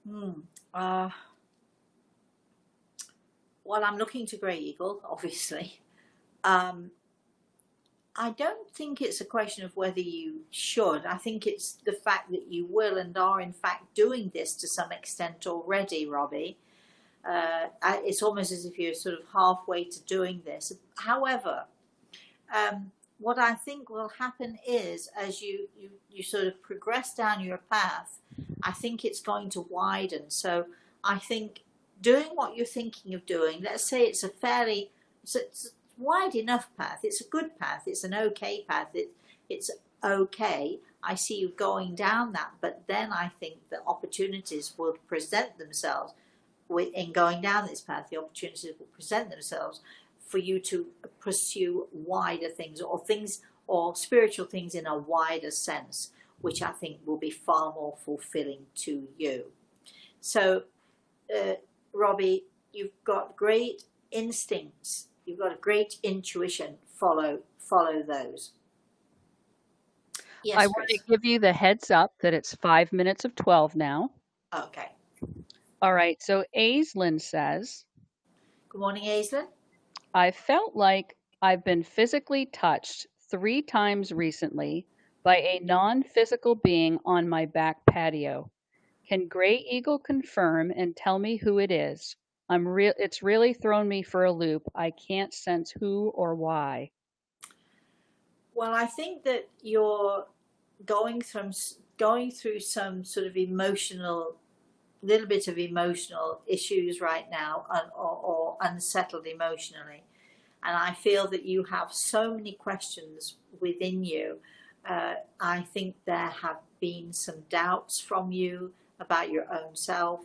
Well, I'm looking to Grey Eagle, obviously. I don't think it's a question of whether you should. I think it's the fact that you will and are in fact doing this to some extent already, Robbie. It's almost as if you're sort of halfway to doing this. However, what I think will happen is as you sort of progress down your path, I think it's going to widen. So I think doing what you're thinking of doing, let's say it's it's wide enough path, it's a good path, it's an okay path, it's okay. I see you going down that, but then I think the opportunities will present themselves in going down this path. The opportunities will present themselves for you to pursue wider things or spiritual things in a wider sense, which I think will be far more fulfilling to you. So, Robbie, you've got great instincts. You've got a great intuition. Follow those. Yes, I want to give you the heads up that it's 5 minutes of 12 now. Okay. All right. So Aislinn says, good morning, Aislinn. I felt like I've been physically touched 3 times recently, by a non-physical being on my back patio. Can Gray Eagle confirm and tell me who it is? It's really thrown me for a loop. I can't sense who or why. Well, I think that you're going through some sort of emotional, little bit of emotional issues right now, or unsettled emotionally. And I feel that you have so many questions within you. I think there have been some doubts from you about your own self.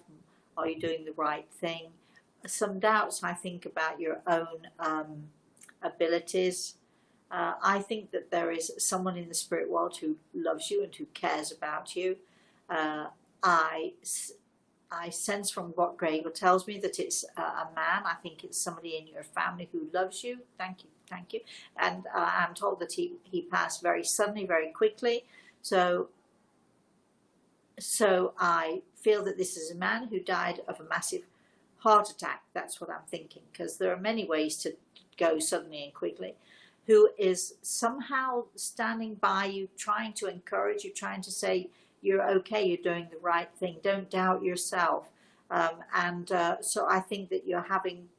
Are you doing the right thing? Some doubts, I think, about your own abilities. I think that there is someone in the spirit world who loves you and who cares about you. Uh, I I sense from what Gregor tells me that it's a man. I think it's somebody in your family who loves you. Thank you, thank you. And I'm told that he passed very suddenly, very quickly. So I feel that this is a man who died of a massive heart attack. That's what I'm thinking, because there are many ways to go suddenly and quickly. Who is somehow standing by you, trying to encourage you, trying to say, you're okay, you're doing the right thing, don't doubt yourself. So I think that you're having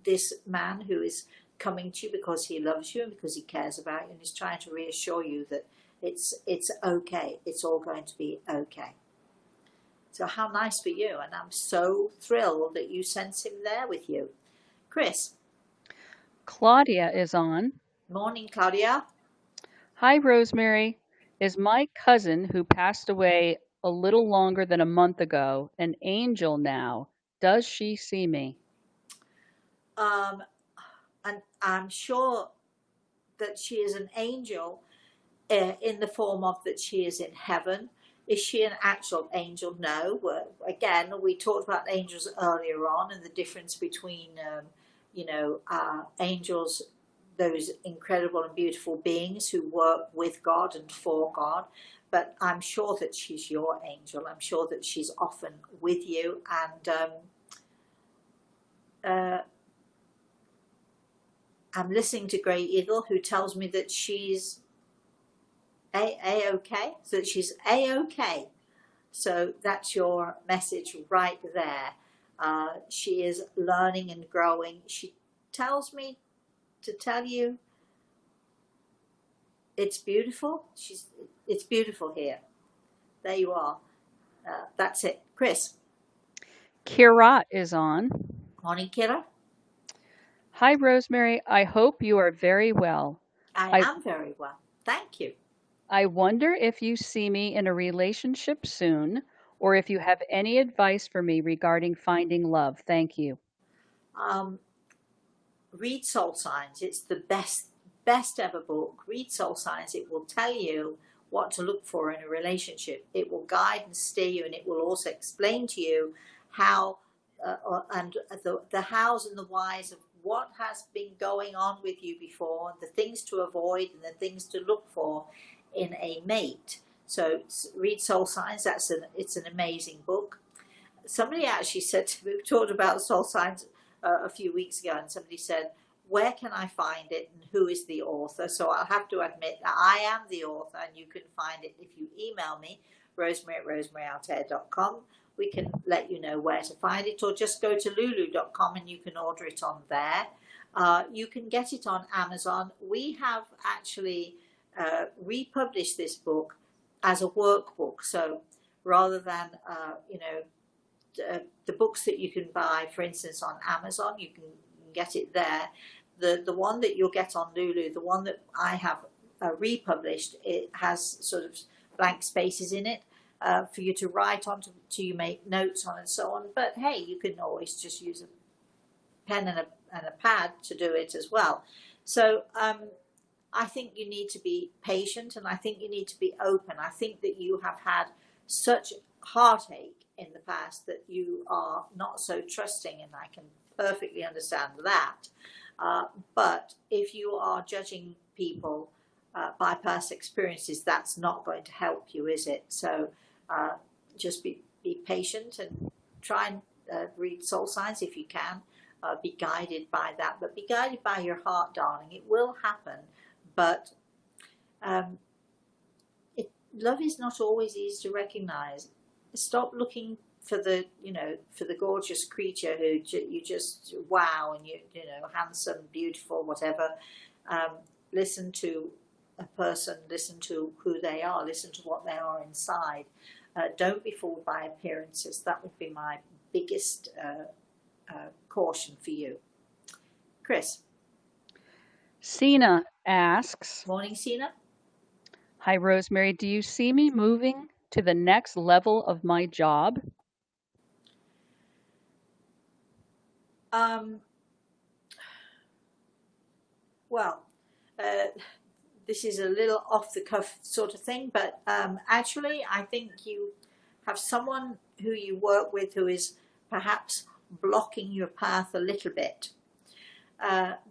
this man who is coming to you because he loves you and because he cares about you, and he's trying to reassure you that it's okay, it's all going to be okay. So how nice for you, and I'm so thrilled that you sense him there with you. Chris. Claudia is on. Morning, Claudia. Hi, Rosemary. Is my cousin who passed away a little longer than a month ago an angel now? Does she see me? And I'm sure that she is an angel, in the form of that she is in heaven. Is she an actual angel? No. Again, we talked about angels earlier on, and the difference between, angels, those incredible and beautiful beings who work with God and for God. But I'm sure that she's your angel. I'm sure that she's often with you, and I'm listening to Grey Eagle, who tells me that she's A-OK, so that she's A-OK. So that's your message right there. She is learning and growing. She tells me to tell you it's beautiful. It's beautiful here. There you are. That's it. Chris. Kirat is on. Morning, Kira. Hi, Rosemary. I hope you are very well. I I, am very well. Thank you. I wonder if you see me in a relationship soon, or if you have any advice for me regarding finding love. Thank you. Um, Read Soul Signs. It's the best ever book. Read Soul Signs. It will tell you what to look for in a relationship. It will guide and steer you, and it will also explain to you how and the hows and the whys of what has been going on with you before, and the things to avoid and the things to look for in a mate. So Read Soul Signs. It's an amazing book. Somebody actually said to me, we talked about soul signs a few weeks ago, and somebody said, where can I find it and who is the author? So I'll have to admit that I am the author, and you can find it if you email me, rosemary@rosemaryaltair.com. We can let you know where to find it, or just go to lulu.com and you can order it on there. You can get it on Amazon. We have actually republished this book as a workbook. So rather than, the books that you can buy, for instance, on Amazon, you can get it there. The one that you'll get on Lulu, the one that I have republished, it has sort of blank spaces in it for you to write on, to you make notes on, and so on. But hey, you can always just use a pen and a pad to do it as well. So I think you need to be patient, and I think you need to be open. I think that you have had such heartache in the past that you are not so trusting, and I can perfectly understand that. But if you are judging people by past experiences, that's not going to help you, is it? So just be patient and try and read soul signs if you can. Be guided by that, but be guided by your heart, darling. It will happen, but love is not always easy to recognize. Stop looking for the, for the gorgeous creature who you just wow, and you know, handsome, beautiful, whatever. Listen to a person, listen to who they are, listen to what they are inside. Don't be fooled by appearances. That would be my biggest caution for you. Chris. Sina asks, Morning, Sina. Hi, Rosemary. Do you see me moving to the next level of my job? Well, this is a little off the cuff sort of thing, but actually, I think you have someone who you work with who is perhaps blocking your path a little bit.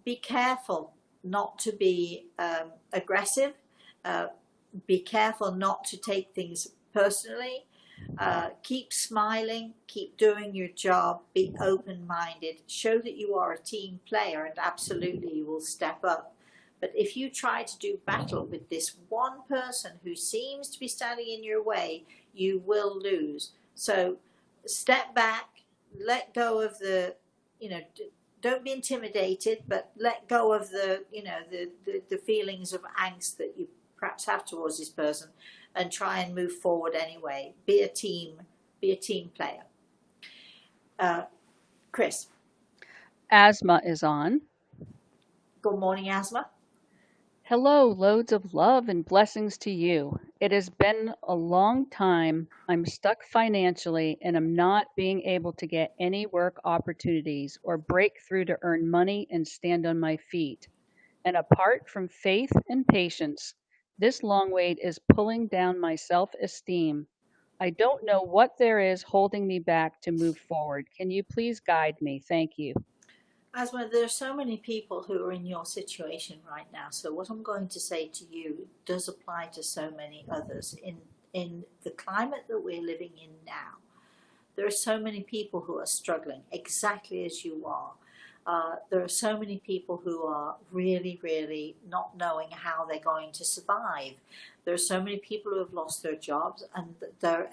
Be careful not to be aggressive. Be careful not to take things personally. Keep smiling, keep doing your job, be open-minded, show that you are a team player, and absolutely you will step up. But if you try to do battle with this one person who seems to be standing in your way, you will lose. So step back, let go of the, don't be intimidated, but let go of the, the feelings of angst that you perhaps have towards this person, and try and move forward anyway. Be a team player. Chris. Asma is on. Good morning, Asma. Hello, loads of love and blessings to you. It has been a long time. I'm stuck financially and I'm not being able to get any work opportunities or break through to earn money and stand on my feet. And apart from faith and patience, this long wait is pulling down my self-esteem. I don't know what there is holding me back to move forward. Can you please guide me? Thank you. Asma, there are so many people who are in your situation right now. So what I'm going to say to you does apply to so many others. In the climate that we're living in now, there are so many people who are struggling exactly as you are. There are so many people who are really, really not knowing how they're going to survive. There are so many people who have lost their jobs, and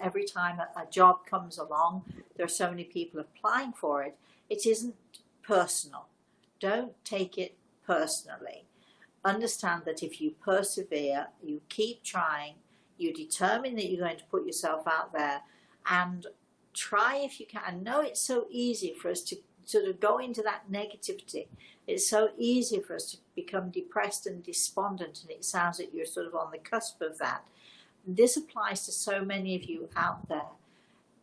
every time a job comes along, there are so many people applying for it. It isn't personal. Don't take it personally. Understand that if you persevere, you keep trying, you determine that you're going to put yourself out there, and try if you can. I know it's so easy for us to sort of go into that negativity. It's so easy for us to become depressed and despondent, and it sounds like you're sort of on the cusp of that. This applies to so many of you out there.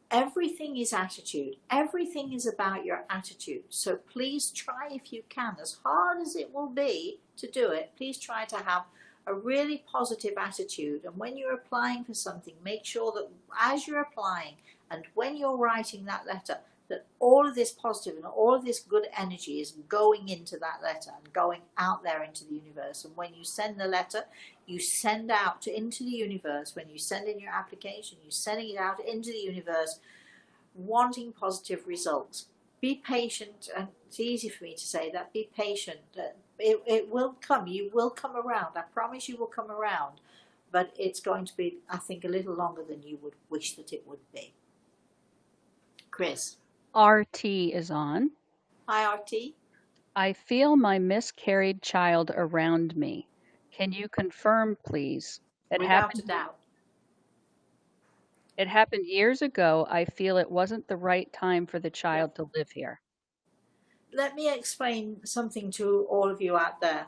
Everything is attitude. Everything is about your attitude. So please try if you can, as hard as it will be to do it, please try to have a really positive attitude. And when you're applying for something, make sure that as you're applying and when you're writing that letter, that all of this positive and all of this good energy is going into that letter and going out there into the universe. And when you send the letter, you send out into the universe. When you send in your application, you're sending it out into the universe, wanting positive results. Be patient, and it's easy for me to say that. Be patient. It will come. You will come around. I promise you will come around. But it's going to be, I think, a little longer than you would wish that it would be. Chris. RT is on. Hi, RT. I feel my miscarried child around me. Can you confirm, please? Without a doubt. It happened years ago. I feel it wasn't the right time for the child to live here. Let me explain something to all of you out there.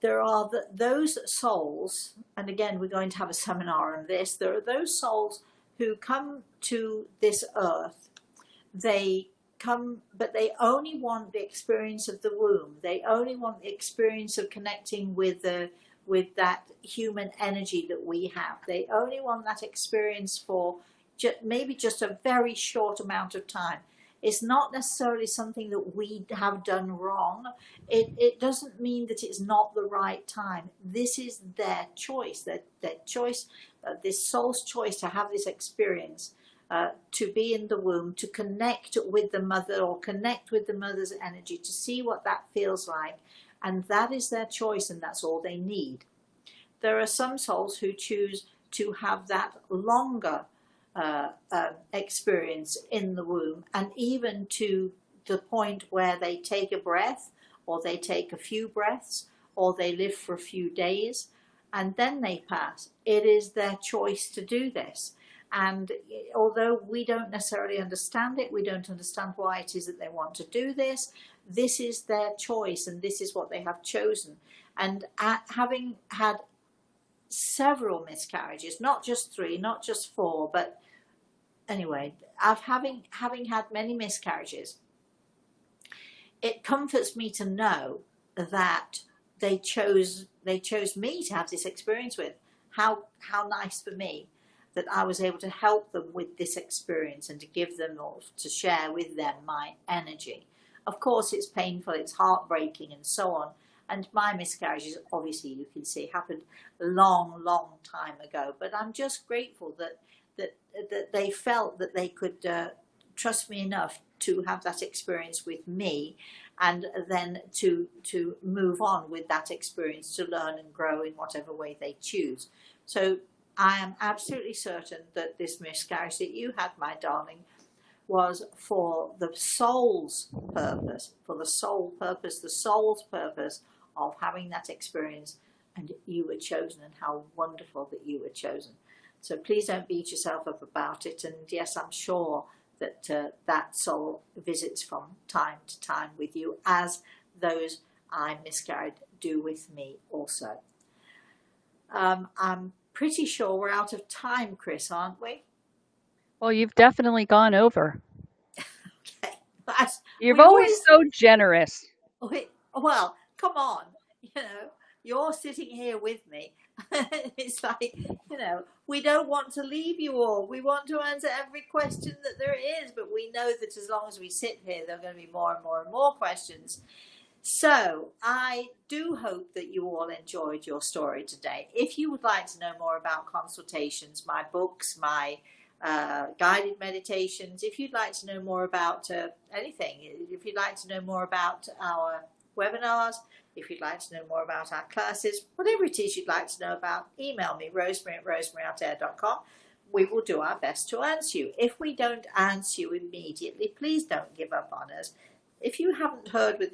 There are those souls, and again, we're going to have a seminar on this. There are those souls who come to this earth. They come, but they only want the experience of the womb. They only want the experience of connecting with that human energy that we have. They only want that experience for maybe just a very short amount of time. It's not necessarily something that we have done wrong. It doesn't mean that it's not the right time. This is their choice, their choice, this soul's choice to have this experience, to be in the womb, to connect with the mother or connect with the mother's energy, to see what that feels like. And that is their choice, and that's all they need. there are some souls who choose to have that longer experience in the womb, and even to the point where they take a breath, or they take a few breaths, or they live for a few days, and then they pass. It is their choice to do this. And although we don't necessarily understand it, we don't understand why it is that they want to do this, this is their choice, and this is what they have chosen. And having had several miscarriages, not just 3, not just 4, but anyway, having had many miscarriages, it comforts me to know that they chose me to have this experience with. How nice for me that I was able to help them with this experience, and to give them, or to share with them, my energy. Of course, it's painful, it's heartbreaking, and so on. And my miscarriages, obviously, you can see, happened a long, long time ago. But I'm just grateful that they felt that they could trust me enough to have that experience with me, and then to move on with that experience, to learn and grow in whatever way they choose. So I am absolutely certain that this miscarriage that you had, my darling, was for the soul's purpose, the soul's purpose of having that experience, and you were chosen, and how wonderful that you were chosen. So please don't beat yourself up about it. And yes, I'm sure that that soul visits from time to time with you, as those I miscarried do with me also. I'm pretty sure we're out of time, Chris, aren't we? Well, you've definitely gone over. Okay. You're always so generous. Well, come on, you're sitting here with me. It's like, we don't want to leave you all. We want to answer every question that there is, but we know that as long as we sit here, there are going to be more and more and more questions. So I do hope that you all enjoyed your story today. If you would like to know more about consultations, my books, my guided meditations, if you'd like to know more about anything, if you'd like to know more about our webinars, if you'd like to know more about our classes, whatever it is you'd like to know about, email me, rosemary@rosemaryoutair.com. We will do our best to answer you. If we don't answer you immediately, please don't give up on us. If you haven't heard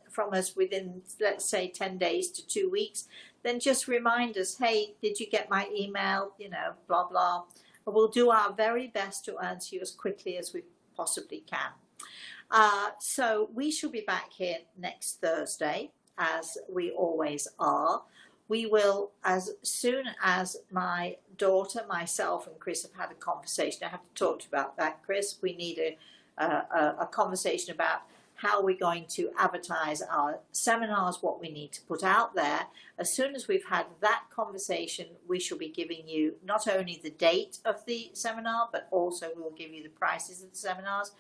from us within, let's say, 10 days to 2 weeks, then just remind us, hey, did you get my email? Blah, blah. We'll do our very best to answer you as quickly as we possibly can. So we shall be back here next Thursday, as we always are. We will, as soon as my daughter, myself, and Chris have had a conversation. I have to talk to you about that, Chris. We need a conversation about how we're going to advertise our seminars, what we need to put out there. As soon as we've had that conversation, we shall be giving you not only the date of the seminar, but also we will give you the prices of the seminars.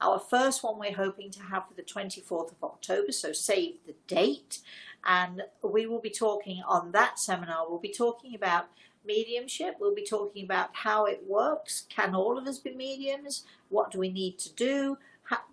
Our first one we're hoping to have for the 24th of October, so save the date. And we will be talking on that seminar, we'll be talking about mediumship, we'll be talking about how it works. Can all of us be mediums? What do we need to do?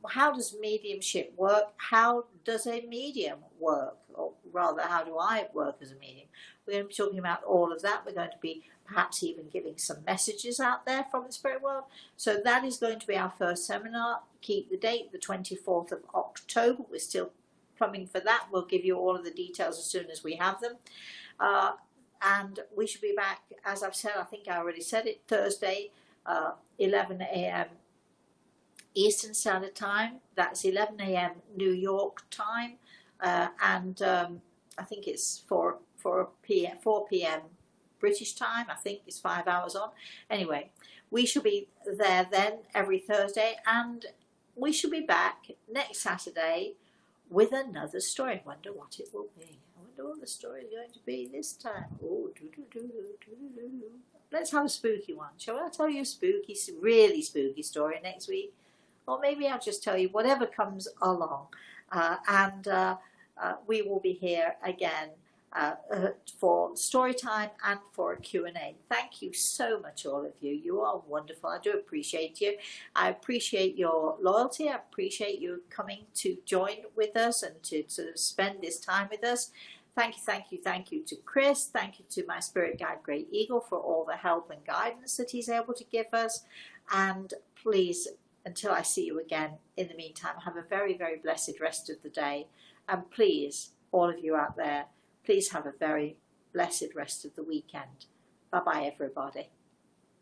How does mediumship work? How does a medium work? Or rather, how do I work as a medium? We're going to be talking about all of that. We're going to be perhaps even giving some messages out there from the spirit world. So that is going to be our first seminar. Keep the date, the 24th of October. We're still plumbing for that. We'll give you all of the details as soon as we have them. And we should be back, as I've said, I think I already said it, Thursday, 11 a.m. Eastern Standard Time. That's 11 a.m. New York time, and I think it's 4 p.m. British time. I think it's 5 hours on. Anyway, we shall be there then every Thursday, and we shall be back next Saturday with another story. I wonder what it will be. I wonder what the story is going to be this time. Oh, let's have a spooky one. Shall I tell you a spooky, really spooky story next week? Or maybe I'll just tell you whatever comes along. And we will be here again for story time and for a Q&A. Thank you so much, all of you. You are wonderful. I do appreciate you. I appreciate your loyalty. I appreciate you coming to join with us and to sort of spend this time with us. Thank you to Chris. Thank you to my spirit guide, Great Eagle, for all the help and guidance that he's able to give us. And please, until I see you again, in the meantime, have a very, very blessed rest of the day. And please, all of you out there, please have a very blessed rest of the weekend. Bye-bye, everybody.